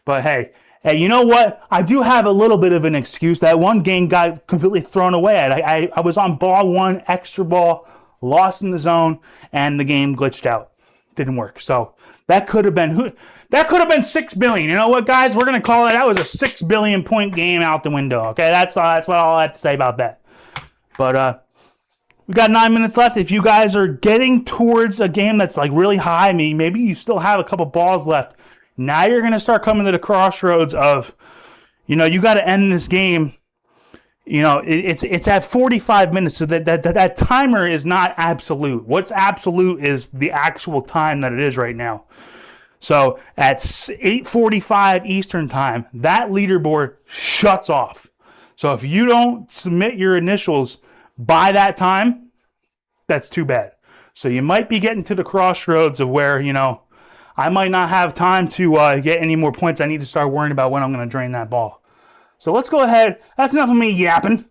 But hey, you know what? I do have a little bit of an excuse. That one game got completely thrown away. I was on ball one, extra ball, lost in the zone, and the game glitched out. Didn't work. So that could have been 6 billion. You know what, guys? We're gonna call it. That was a 6 billion point game out the window. Okay, that's what all I have to say about that. But we got 9 minutes left. If you guys are getting towards a game that's like really high, maybe you still have a couple balls left. Now you're gonna start coming to the crossroads of, you got to end this game. It's at 45 minutes, so that timer is not absolute. What's absolute is the actual time that it is right now. So at 8:45 Eastern time, that leaderboard shuts off. So if you don't submit your initials by that time, that's too bad. So you might be getting to the crossroads of where, I might not have time to get any more points. I need to start worrying about when I'm going to drain that ball. So let's go ahead. That's enough of me yapping.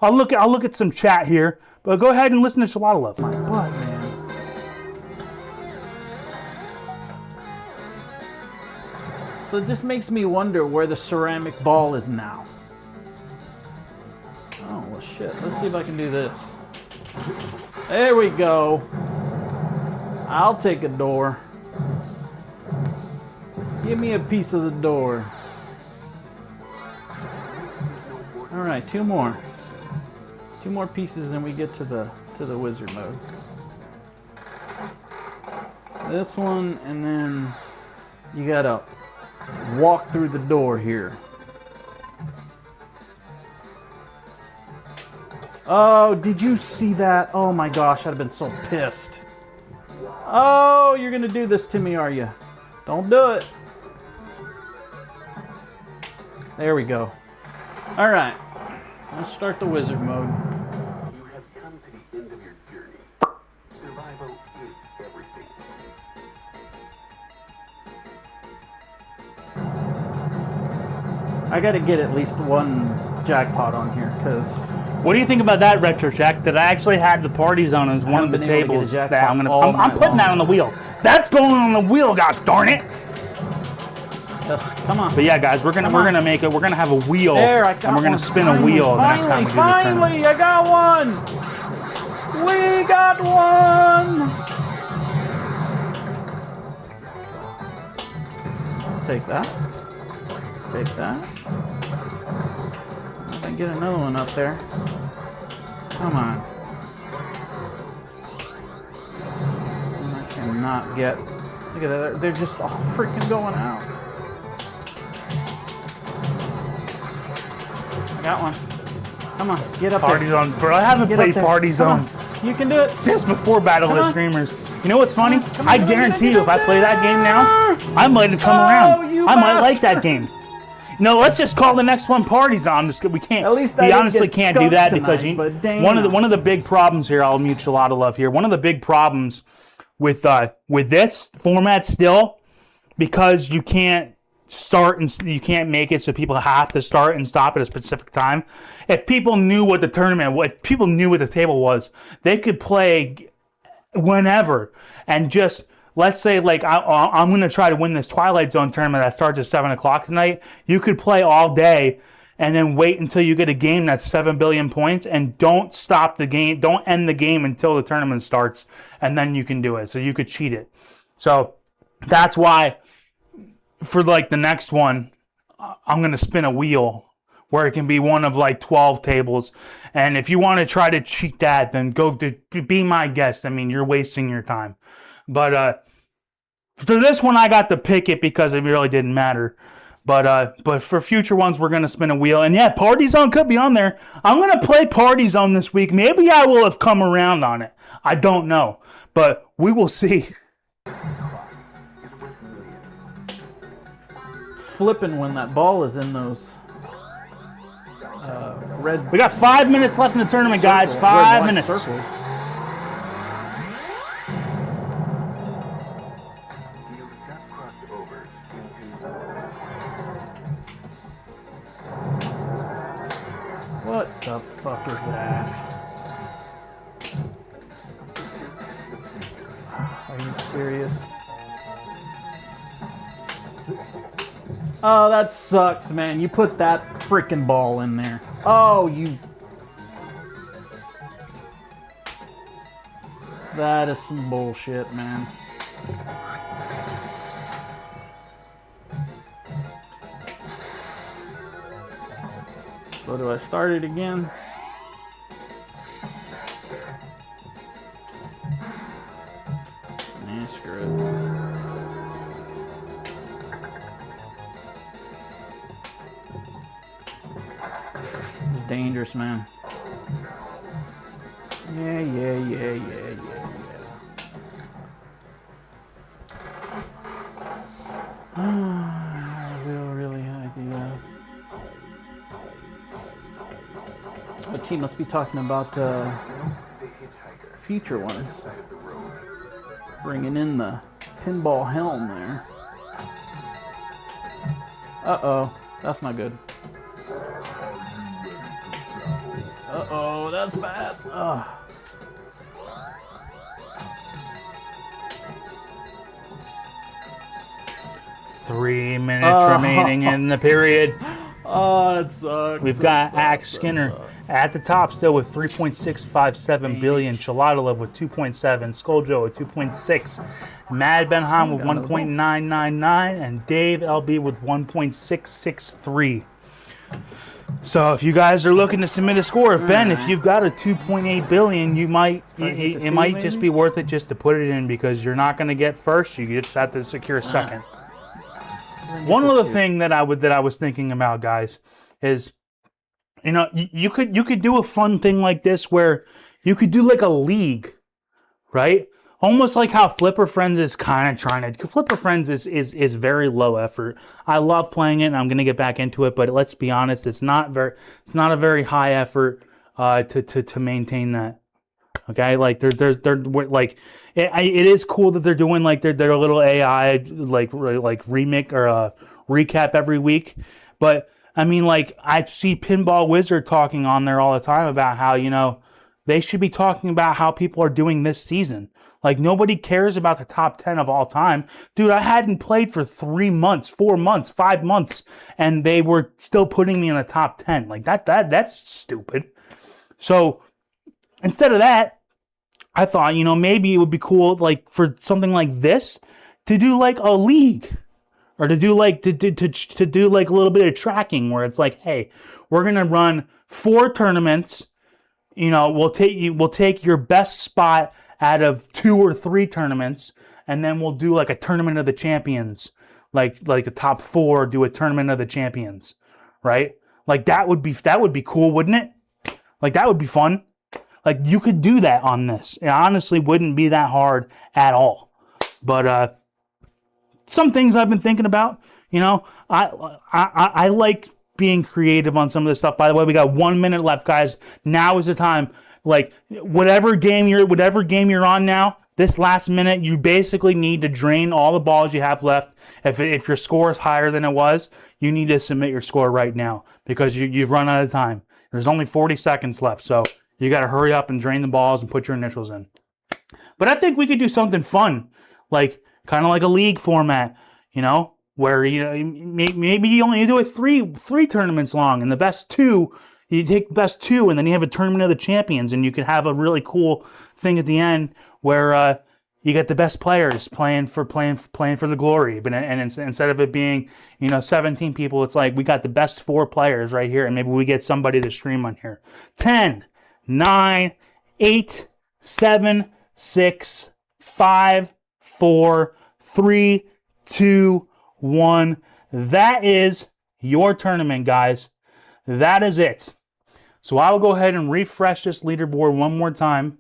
I'll look at some chat here, but go ahead and listen to Shalada Love. My butt, man. So it just makes me wonder where the ceramic ball is now. Oh, well, shit. Let's see if I can do this. There we go. I'll take a door. Give me a piece of the door. All right, two more pieces, and we get to the wizard mode. This one, and then you gotta walk through the door here. Oh, did you see that? Oh my gosh, I'd have been so pissed. Oh, you're gonna do this to me, are you? Don't do it. There we go. All right, let's start the wizard mode. You have come to the end of your journey. Survival is everything. I gotta get at least one jackpot on here, because What do you think about that, Retro Check? That I actually had the party zone as one of the haven't been able to get a tables that jackpot all I'm night putting that on long. the wheel. That's going on the wheel, gosh darn it! just come on. But yeah, guys, we're Come on. gonna make it. We're gonna have a wheel, There, I got and we're gonna one. spin Finally, a wheel the next time we do this tournament. Finally, I got one. We got one. Take that. Take that. If I can get another one up there. Come on. I cannot get. Look at that. They're just all freaking going out. I got one. Come on, get up Party there. Zone, bro. I haven't Get up played there. Party Come Zone on. You can do it. since before Battle of Come the on. Streamers. You know what's funny? Come on, I come on, guarantee get you, up if I play that game now, there. I might come Oh, around. you I might like that bastard. game. No, let's just call the next one Party Zone. I'm just we can't. At least I we didn't honestly get can't do skunked that tonight, because but damn. one of the big problems here. I'll mute you a lot of love here. One of the big problems with this format still, because you can't start and you can't make it so people have to start and stop at a specific time. If people knew what the tournament was, if people knew what the table was, they could play whenever. And just let's say like I'm going to try to win this Twilight Zone tournament that starts at 7 o'clock tonight. You could play all day and then wait until you get a game that's 7 billion points, and don't stop the game, don't end the game until the tournament starts, and then you can do it. So you could cheat it. So that's why for like the next one, I'm going to spin a wheel where it can be one of like 12 tables. And if you want to try to cheat that, then go to be my guest. I mean, you're wasting your time. But for this one, I got to pick it because it really didn't matter. But for future ones, we're going to spin a wheel. And yeah, Party Zone could be on there. I'm going to play Party Zone this week. Maybe I will have come around on it. I don't know. But we will see. Flipping when that ball is in those red. We got 5 minutes left in the tournament, guys. circle- 5 red-white minutes. circles. You've just crossed over into What the fuck is that? Are you serious? Oh, that sucks, man. You put that freaking ball in there. Oh, you. That is some bullshit, man. So do I start it again? Nah, screw it. It's dangerous, man. Yeah. Really idea. The team must be talking about future ones. Bringing in the pinball helm there. Uh-oh, that's not good. Uh-oh, that's bad. Ugh. Three minutes remaining in the period. Oh, that sucks. We've That got sucks, Axe that Skinner sucks. at the top still with 3.657 billion. Chaladalev with 2.7. Skoljo with 2.6. Mad Benham with 1.999. And Dave LB with 1.663. So if you guys are looking to submit a score, Ben, if you've got a 2.8 billion, you might it might just be worth it just to put it in, because you're not going to get first. You just have to secure second. One other thing that I was thinking about, guys, is You know, you could do a fun thing like this where you could do like a league, right? Almost like how Flipper Friends is kind of trying to. Flipper Friends is very low effort. I love playing it, and I'm gonna get back into it. But let's be honest, it's not a very high effort to maintain that. Okay, like they're like it is cool that they're doing like their little AI like remake or recap every week, but I mean, like, I see Pinball Wizard talking on there all the time about how, you know, they should be talking about how people are doing this season. Like, nobody cares about the top 10 of all time. Dude, I hadn't played for 3 months, 4 months, 5 months, and they were still putting me in the top 10. Like, that's stupid. So, instead of that, I thought, you know, maybe it would be cool, like, for something like this, to do, like, a league. Or to do like to do like a little bit of tracking where it's like, hey, we're gonna run 4 tournaments. You know, we'll take your best spot out of 2 or 3 tournaments, and then we'll do like a tournament of the champions, like the top 4 do a tournament of the champions, right? Like that would be cool, wouldn't it? Like that would be fun. Like you could do that on this. It honestly wouldn't be that hard at all. But some things I've been thinking about, you know, I like being creative on some of this stuff. By the way, we got 1 minute left, guys. Now is the time. Like whatever game you're on now, this last minute, you basically need to drain all the balls you have left. If your score is higher than it was, you need to submit your score right now because you've run out of time. There's only 40 seconds left, so you got to hurry up and drain the balls and put your initials in. But I think we could do something fun, like kind of like a league format, you know, where you know maybe you only do it three tournaments long, and the best 2, you take the best 2, and then you have a tournament of the champions, and you could have a really cool thing at the end where you get the best players playing for the glory. But instead of it being 17 people, it's like we got the best 4 players right here, and maybe we get somebody to stream on here. 10, 9, 8, 7, 6, 5, 4, 3, 2, 1. That is your tournament, guys. That is it. So I will go ahead and refresh this leaderboard one more time.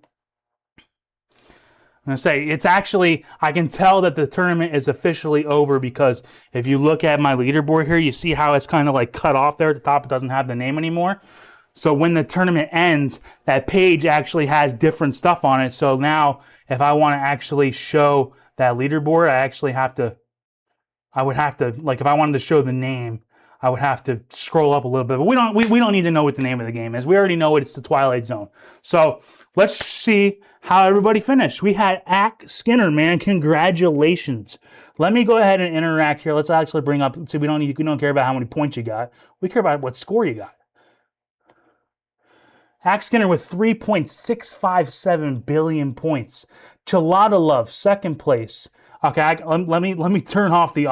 I'm going to say, it's actually, I can tell that the tournament is officially over because if you look at my leaderboard here, you see how it's kind of like cut off there at the top. It doesn't have the name anymore. So when the tournament ends, that page actually has different stuff on it. So now if I want to actually show that leaderboard, I would have to, like if I wanted to show the name, I would have to scroll up a little bit. But we don't need to know what the name of the game is. We already know it's the Twilight Zone. So let's see how everybody finished. We had Ack Skinner, man. Congratulations. Let me go ahead and interact here. Let's actually bring up, see, we don't care about how many points you got. We care about what score you got. Ack Skinner with 3.657 billion points. Chelada Love, second place. Okay, let me turn off the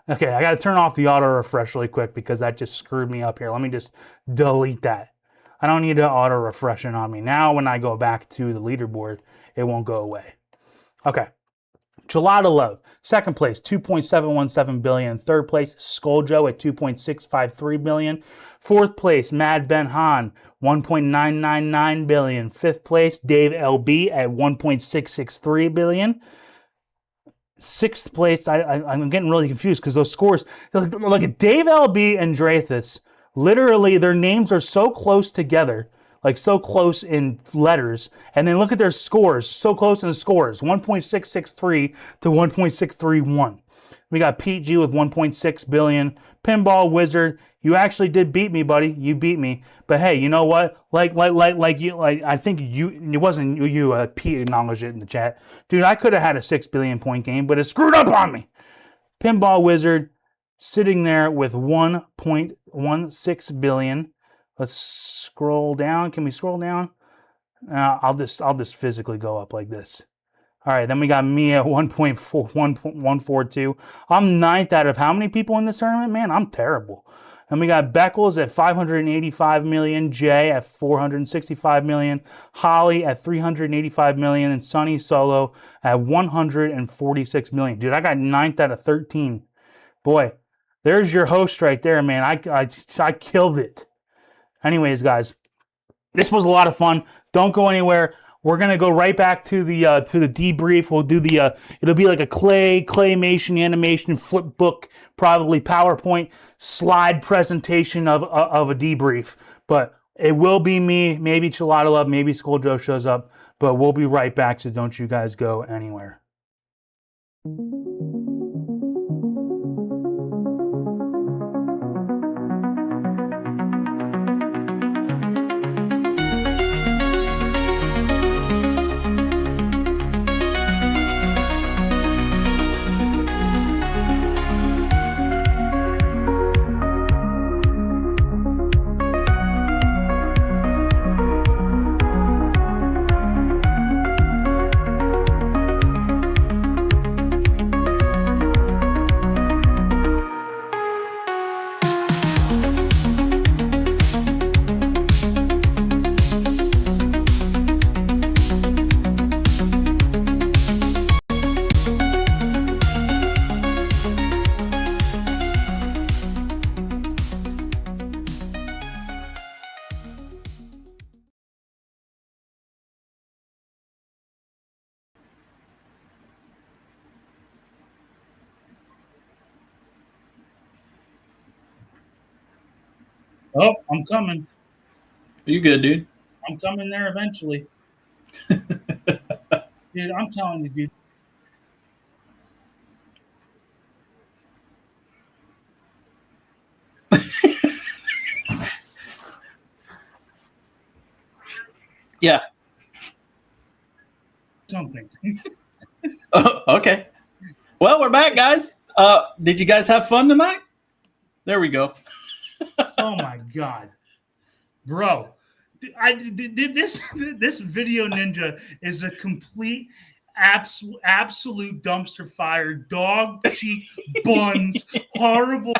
okay. I got to turn off the auto refresh really quick because that just screwed me up here. Let me just delete that. I don't need to auto refresh it on me. Now when I go back to the leaderboard, it won't go away. Okay. Chelada Love, second place, 2.717 billion. Third place, Skulljoe at 2.653 billion. Fourth place, Mad Ben Han, 1.999 billion. Fifth place, Dave LB at 1.663 billion. Sixth place, I'm getting really confused because those scores, look at Dave LB and Drathus, literally their names are so close together, like so close in letters, and then look at their scores, so close in the scores, 1.663 to 1.631. We got Pete G with 1.6 billion. Pinball Wizard, you actually did beat me, buddy. You beat me. But hey, you know what? Like I think it wasn't you. Pete acknowledged it in the chat, dude. I could have had a 6 billion point game, but it screwed up on me. Pinball Wizard sitting there with 1.16 billion. Let's scroll down. Can we scroll down? I'll just physically go up like this. All right, then we got me at 1.142. I'm ninth out of how many people in this tournament? Man, I'm terrible. And we got Beckles at 585 million, Jay at 465 million, Holly at 385 million, and Sunny Solo at 146 million. Dude, I got ninth out of 13. Boy, there's your host right there, man. I killed it. Anyways, guys, this was a lot of fun. Don't go anywhere. We're gonna go right back to the debrief. We'll do the it'll be like a claymation animation flip book, probably PowerPoint slide presentation of a debrief. But it will be me, maybe Chilada Love, maybe Skull Joe shows up. But we'll be right back, so don't you guys go anywhere. Oh, I'm coming. You good, dude? I'm coming there eventually. Dude, I'm telling you, dude. Yeah. Something. Oh, okay. Well, we're back, guys. Did you guys have fun tonight? There we go. Oh my god, bro! I did this video ninja is a complete absolute dumpster fire, dog cheek buns, horrible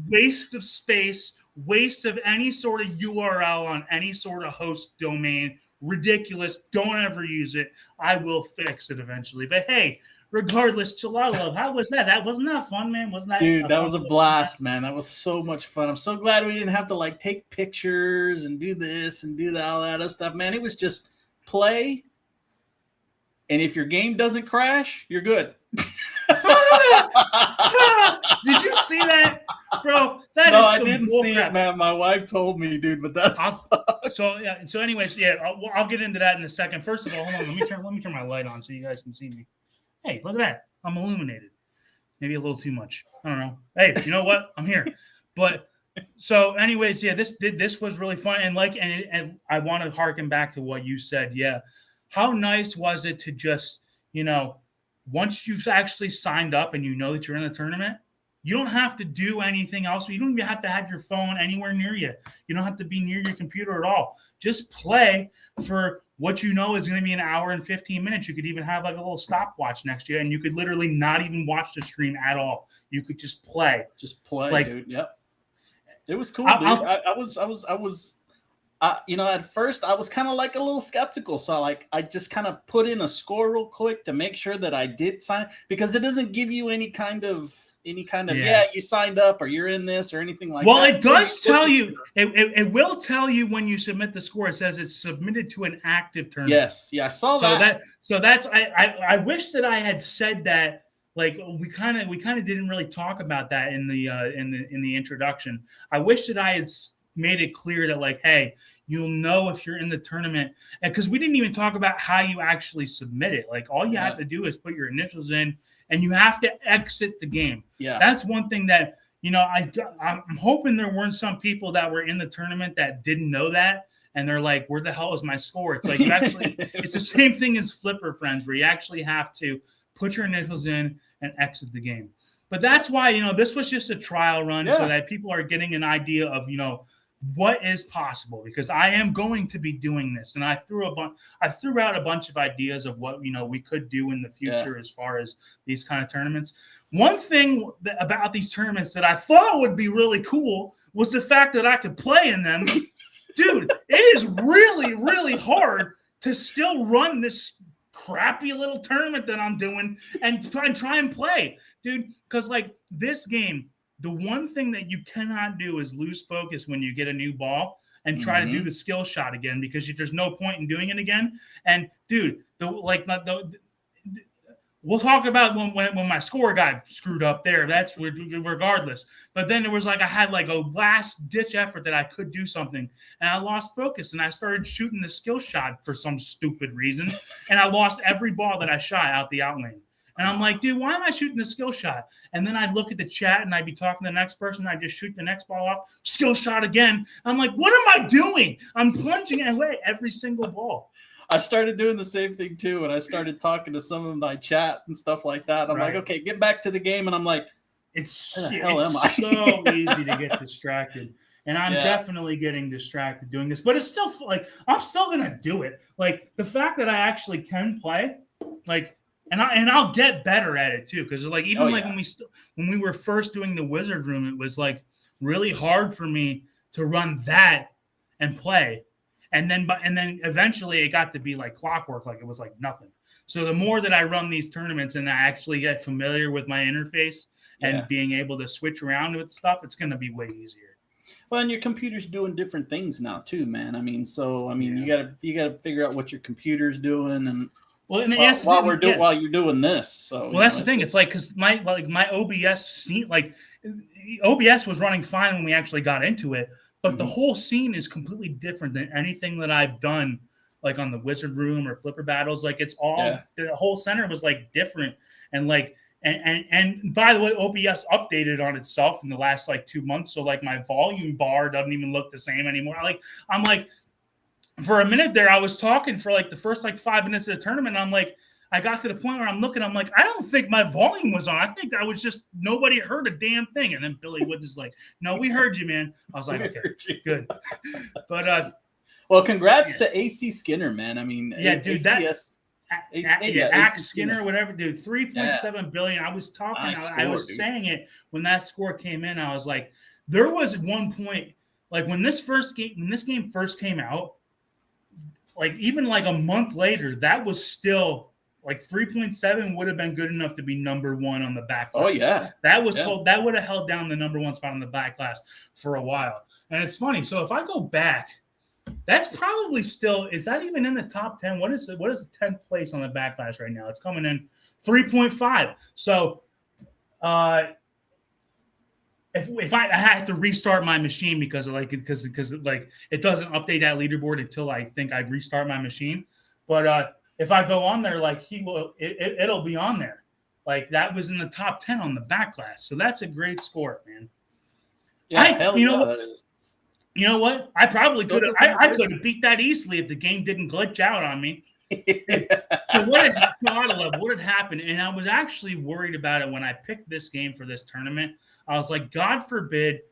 waste of space, waste of any sort of URL on any sort of host domain. Ridiculous. Don't ever use it. I will fix it eventually. But hey, regardless, Chilada, how was that? That wasn't that fun, man? Wasn't that? Dude, that was a blast, man. That was so much fun. I'm so glad we didn't have to like take pictures and do this and do that, all that other stuff, man. It was just play. And if your game doesn't crash, you're good. Did you see that, bro? That no, is I some didn't see bullcrap. it, man. My wife told me, dude, but that's so anyways, yeah, I'll get into that in a second. First of all, hold on, let me turn my light on so you guys can see me. Hey, look at that. I'm illuminated. Maybe a little too much. I don't know. Hey, you know what? I'm here. But so anyways, yeah, this was really fun. And I want to harken back to what you said. Yeah. How nice was it to just, once you've actually signed up and you know that you're in the tournament, you don't have to do anything else. You don't even have to have your phone anywhere near you. You don't have to be near your computer at all. Just play for what you know is going to be an hour and 15 minutes. You could even have like a little stopwatch next to you, and you could literally not even watch the stream at all. You could just play. Just play, like, dude. Yep. It was cool, dude. I was at first I was kind of like a little skeptical. So I just kind of put in a score real quick to make sure that I did sign, because it doesn't give you any kind of you signed up or you're in this or anything like that. Well, it does tell you. It will tell you when you submit the score. It says it's submitted to an active tournament. Yes, yeah, I saw that. I wish that I had said that. Like we kind of didn't really talk about that in the introduction. I wish that I had made it clear that like, hey, you'll know if you're in the tournament, and because we didn't even talk about how you actually submit it. Like all you have to do is put your initials in, and you have to exit the game. Yeah, that's one thing that I'm hoping there weren't some people that were in the tournament that didn't know that, and they're like, "Where the hell is my score?" It's like you actually, it's the same thing as Flipper Friends, where you actually have to put your initials in and exit the game. But that's why this was just a trial run, so that people are getting an idea of what is possible, because I am going to be doing this, and I threw out a bunch of ideas of what we could do in the future as far as these kind of tournaments. One thing about these tournaments that I thought would be really cool was the fact that I could play in them. Dude, it is really, really hard to still run this crappy little tournament that I'm doing and try and play, dude, because like this game, the one thing that you cannot do is lose focus when you get a new ball and try to do the skill shot again, because there's no point in doing it again. And dude, we'll talk about when my score got screwed up there. That's regardless. But then there was I had a last ditch effort that I could do something, and I lost focus, and I started shooting the skill shot for some stupid reason, and I lost every ball that I shot out the out lane. And I'm like, dude, why am I shooting the skill shot? And then I'd look at the chat, and I'd be talking to the next person. I'd just shoot the next ball off, skill shot again. I'm like, what am I doing? I'm plunging away every single ball. I started doing the same thing too, and I started talking to some of my chat and stuff like that. I'm like, okay, get back to the game, and I'm like, it's so easy to get distracted, and I'm definitely getting distracted doing this. But it's still I'm still gonna do it. The fact that I actually can play, and I'll get better at it too, because when we were first doing the Wizard Room, it was really hard for me to run that and play. And then eventually it got to be like clockwork, it was nothing. So the more that I run these tournaments and I actually get familiar with my interface and being able to switch around with stuff, it's going to be way easier. Well, and your computer's doing different things now too, man. You gotta figure out what your computer's doing, and while you're doing this. So that's the thing. It's because my OBS scene, OBS was running fine when we actually got into it. But the whole scene is completely different than anything that I've done, on the Wizard Room or Flipper Battles. It's all the whole center was different, and and by the way, OBS updated on itself in the last 2 months. So my volume bar doesn't even look the same anymore. I'm for a minute there, I was talking for the first 5 minutes of the tournament. And I got to the point where I'm looking, I don't think my volume was on. I think that was just nobody heard a damn thing. And then Billy Woods is no, we heard you, man. I was like, okay, good. But well, congrats to AC Skinner, man. Dude, ACS, Axe Skinner, whatever, dude. 3.7 billion. I was talking, I was saying it when that score came in. I was like, there was one point, when this game first came out, even a month later, that was still 3.7 would have been good enough to be number one on the back class. Oh yeah, that would have held down the number one spot on the back class for a while. And it's funny. So if I go back, that's probably still, is that even in the top 10? What is the 10th place on the back class right now? It's coming in 3.5. So if I had to restart my machine because it doesn't update that leaderboard until I think I restart my machine, but if I go on there, it'll be on there. That was in the top 10 on the back class. So that's a great score, man. Yeah, that is. You know what? I probably could have. I could have beat that easily if the game didn't glitch out on me. So what had happened? And I was actually worried about it when I picked this game for this tournament. I was like, God forbid,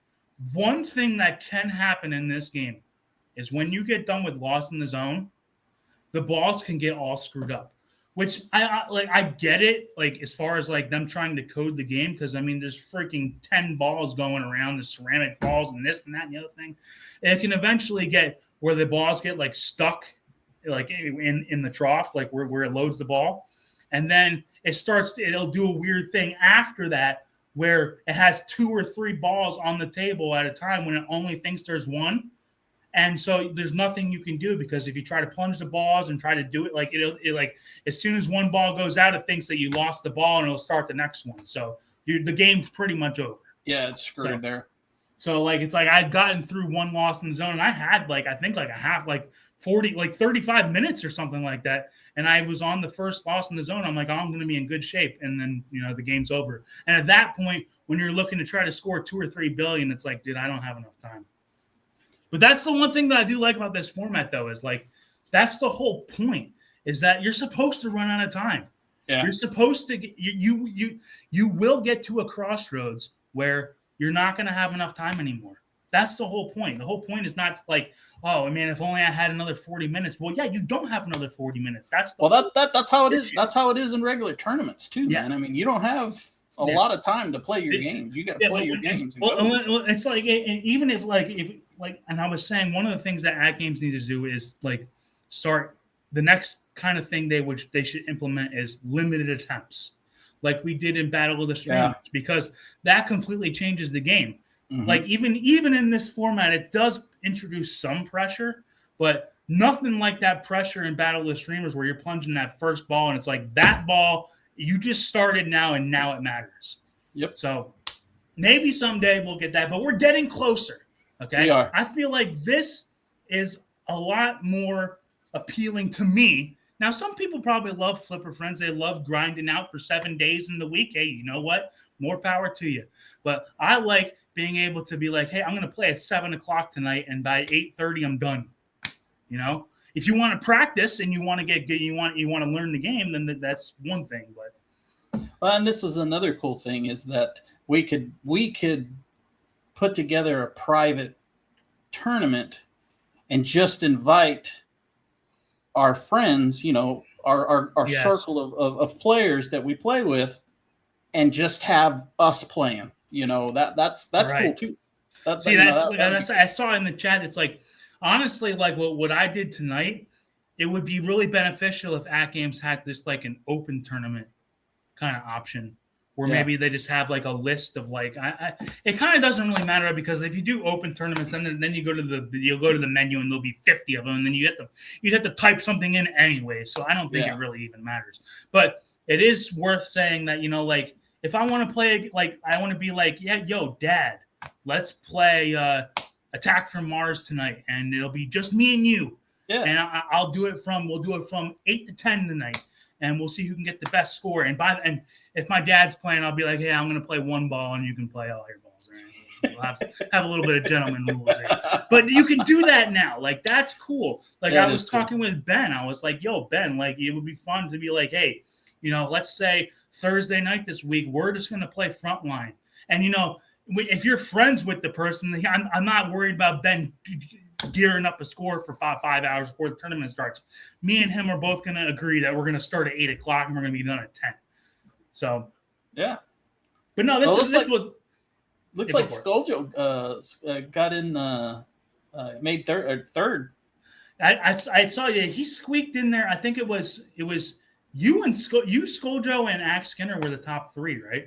one thing that can happen in this game is when you get done with Lost in the Zone, the balls can get all screwed up, which I get it. As far as them trying to code the game, because there's freaking 10 balls going around, the ceramic balls and this and that and the other thing. It can eventually get where the balls get stuck, in the trough, where it loads the ball, and then it'll do a weird thing after that where it has 2 or 3 balls on the table at a time when it only thinks there's one. And so there's nothing you can do, because if you try to plunge the balls and try to do it, as soon as one ball goes out, it thinks that you lost the ball and it'll start the next one. So the game's pretty much over. Yeah, it's screwed there. So I'd gotten through one Lost in the Zone, and I had I think a half 40 35 minutes or something like that. And I was on the first Lost in the Zone. I'm like, I'm going to be in good shape. And then the game's over. And at that point, when you're looking to try to score 2 or 3 billion, it's dude, I don't have enough time. But that's the one thing that I do like about this format, though, is that's the whole point, is that you're supposed to run out of time. Yeah. You're supposed to you will get to a crossroads where you're not going to have enough time anymore. That's the whole point. The whole point is not oh man, if only I had another 40 minutes. Well, yeah, you don't have another 40 minutes. That's how it is. That's how it is in regular tournaments too, man. You don't have a lot of time to play your games. You got to play your games. It's even if and I was saying, one of the things that AtGames need to do is start the next kind of thing they should implement is limited attempts. like we did in Battle of the Streamers, because that completely changes the game. Mhm. Like even in this format, it does introduce some pressure, but nothing like that pressure in Battle of the Streamers where you're plunging that first ball and it's like that ball you just started now and now it matters. Yep. So maybe someday we'll get that, but we're getting closer. Okay. We are. I feel like this is a lot more appealing to me. Now, some people probably love Flipper Friends. They love grinding out for 7 days in the week. Hey, you know what? More power to you. But I like being able to be like, hey, I'm going to play at 7 o'clock tonight, and by 8:30, I'm done. You know, if you want to practice and you want to get good, you want to learn the game, then that's one thing. But well, and this is another cool thing is that we could put together a private tournament and just invite our friends, you know, our Yes. circle of players that we play with, and just have us playing. You know, that's Right. cool too. See, that's I saw in the chat. It's like, honestly, like what I did tonight, it would be really beneficial if AtGames had this like an open tournament kind of option, where maybe they just have like a list of like it kind of doesn't really matter, because if you do open tournaments, then you go to the menu and there'll be 50 of them, and then you'd have to type something in anyway. So I don't think it really even matters. But it is worth saying that, you know, like if I want to play, like I want to be like, yeah, yo, Dad, let's play Attack from Mars tonight, and it'll be just me and you. Yeah. And we'll do it from 8 to 10 tonight, and we'll see who can get the best score. And if my dad's playing, I'll be like, hey, I'm going to play one ball, and you can play all your balls. Right? We'll have a little bit of gentleman rules here. But you can do that now. Like, that's cool. Like, I was talking with Ben. I was like, yo, Ben, like, it would be fun to be like, hey, you know, let's say Thursday night this week, we're just going to play Frontline. And, you know, if you're friends with the person, I'm not worried about Ben gearing up a score for five hours before the tournament starts. Me and him are both going to agree that we're going to start at 8 o'clock and we're going to be done at 10. So, yeah. But no, this was looks like Skoljo got in, made third. I saw he squeaked in there. I think it was you and Skoljo and Axe Skinner were the top three, right?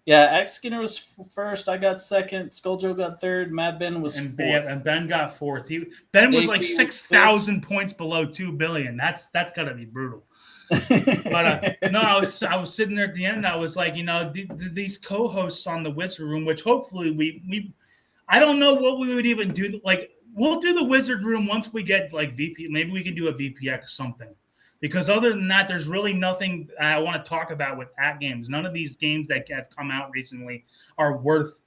Yeah, Axe Skinner was first. I got second. Skoljo got third. Mad Ben was fourth. And Ben got fourth. Ben was like 6,000 points below 2 billion. That's got to be brutal. But no, I was sitting there at the end. I was like, you know, these co-hosts on the Wizard Room, which hopefully we I don't know what we would even do. Like, we'll do the Wizard Room once we get like VP. Maybe we can do a VPX something. Because other than that, there's really nothing I want to talk about with AtGames. None of these games that have come out recently are worth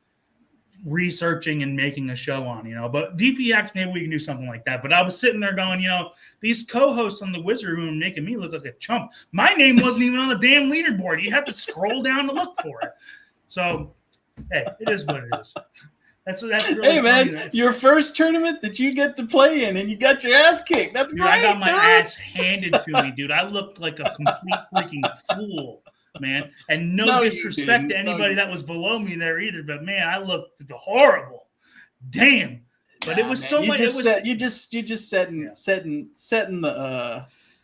researching and making a show on, you know. But VPX, maybe we can do something like that. But I was sitting there going, you know, these co-hosts on the Wizard Room making me look like a chump. My name wasn't even on the damn leaderboard. You have to scroll down to look for it. So, hey, it is what it is. That's really hey man, your first tournament that you get to play in, and you got your ass kicked. That's dude, great. I got my ass handed to me, dude. I looked like a complete freaking fool, man. And no disrespect to anybody that was below me there either, but man, I looked horrible. Damn. But it was man. So much. You just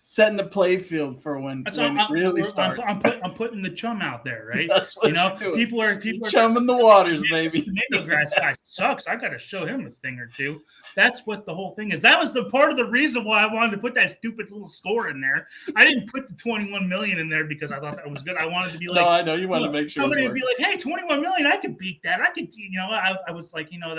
setting the play field for when it really starts. I'm putting the chum out there, right? That's what you know. People are chumming the waters, baby. The tomato grass guy sucks. I got to show him a thing or two. That's what the whole thing is. That was the part of the reason why I wanted to put that stupid little score in there. I didn't put the 21 million in there because I thought that was good. I wanted to be like, no, I know you wanted to make sure somebody would be like, hey, 21 million, I could beat that. I could, you know. I was like, you know,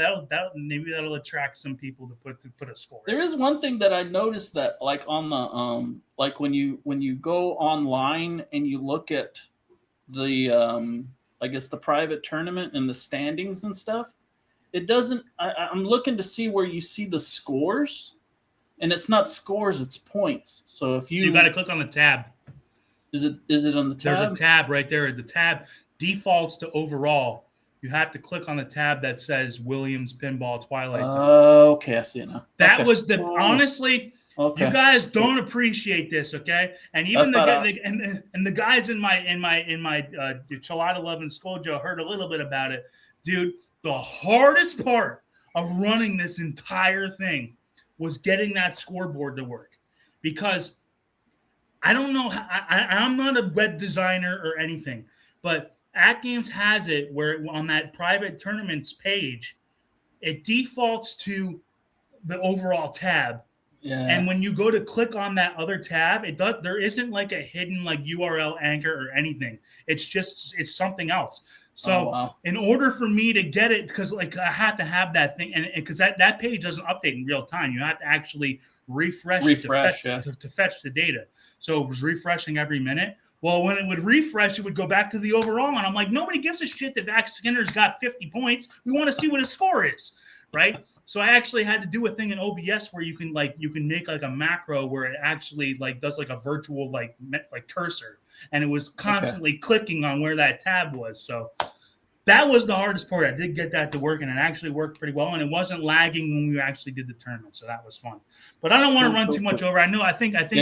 maybe that'll attract some people to put a score. There is one thing that I noticed that, like on the like when you go online and you look at the I guess the private tournament and the standings and stuff, it doesn't. I'm looking to see where you see the scores, and it's not scores, it's points. So if you got to click on the tab. Is it on the tab? There's a tab right there. The tab defaults to overall. You have to click on the tab that says Williams Pinball Twilight Zone. Okay, I see it now. That was honestly. Okay. You guys don't appreciate this, okay? And even the guys in my Chalada 11 Skoljo heard a little bit about it, dude. The hardest part of running this entire thing was getting that scoreboard to work, because I don't know. I'm not a web designer or anything, but AtGames has it where on that private tournaments page, it defaults to the overall tab. Yeah. And when you go to click on that other tab, there isn't like a hidden like URL anchor or anything. It's something else. So in order for me to get it, because like I have to have that thing, and because that page doesn't update in real time, you have to actually refresh to fetch the data. So it was refreshing every minute. Well, when it would refresh, it would go back to the overall, and I'm like, nobody gives a shit that Dax Skinner's got 50 points. We want to see what his score is, right? So I actually had to do a thing in OBS where you can make like a macro where it actually like does like a virtual like cursor, and it was constantly clicking on where that tab was. So that was the hardest part. I did get that to work, and it actually worked pretty well, and it wasn't lagging when we actually did the tournament. So that was fun. But I don't want to run too much over. I think there's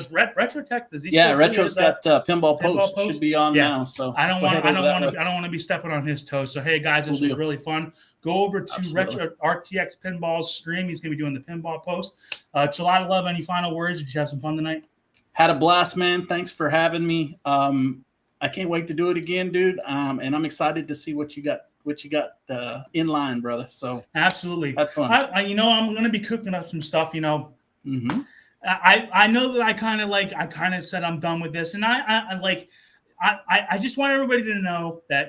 Retrotech. Retro's got Pinball Post should be on now. So I don't want to be stepping on his toes. So hey guys, this was really fun. Go over to Retro RTX Pinball's stream. He's going to be doing the Pinball Post. Chelada Love, any final words? Did you have some fun tonight? Had a blast, man. Thanks for having me. I can't wait to do it again, dude. And I'm excited to see what you got in line, brother. So absolutely, have fun. I'm going to be cooking up some stuff. I know that I kind of said I'm done with this, and I just want everybody to know that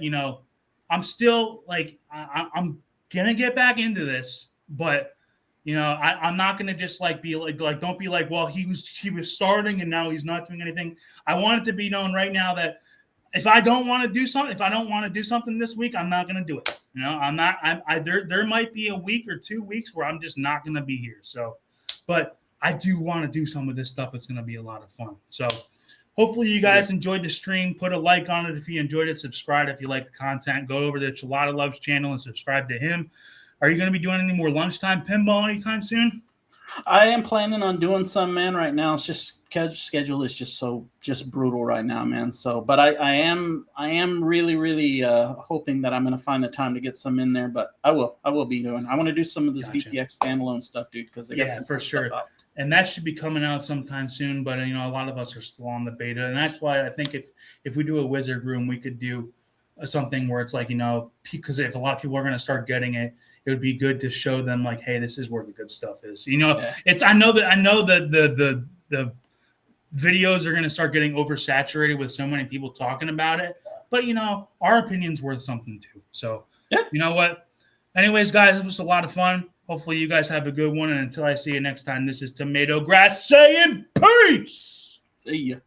I'm still I'm gonna get back into this, but I'm not gonna just be don't be like, well, he was starting and now he's not doing anything. I want it to be known right now that if I don't want to do something this week, I'm not gonna do it. There might be a week or 2 weeks where I'm just not gonna be here. So, but I do want to do some of this stuff. It's gonna be a lot of fun. So hopefully you guys enjoyed the stream. Put a like on it if you enjoyed it. Subscribe if you like the content. Go over to Chelada Love's channel and subscribe to him. Are you going to be doing any more lunchtime pinball anytime soon? I am planning on doing some, man. Right now, it's just schedule is just brutal right now, man. So, but I am really hoping that I'm going to find the time to get some in there. But I will be doing. I want to do some of this VPX standalone stuff, dude, because they got some for sure. Stuff out. And that should be coming out sometime soon. But a lot of us are still on the beta, and that's why I think if we do a wizard room, we could do something where it's like because if a lot of people are going to start getting it, it would be good to show them like, hey, this is where the good stuff is. It's I know that the videos are going to start getting oversaturated with so many people talking about it, but our opinion's worth something too. So you know what? Anyways, guys, it was a lot of fun. Hopefully you guys have a good one. And until I see you next time, this is Tomato Grass saying peace. See ya.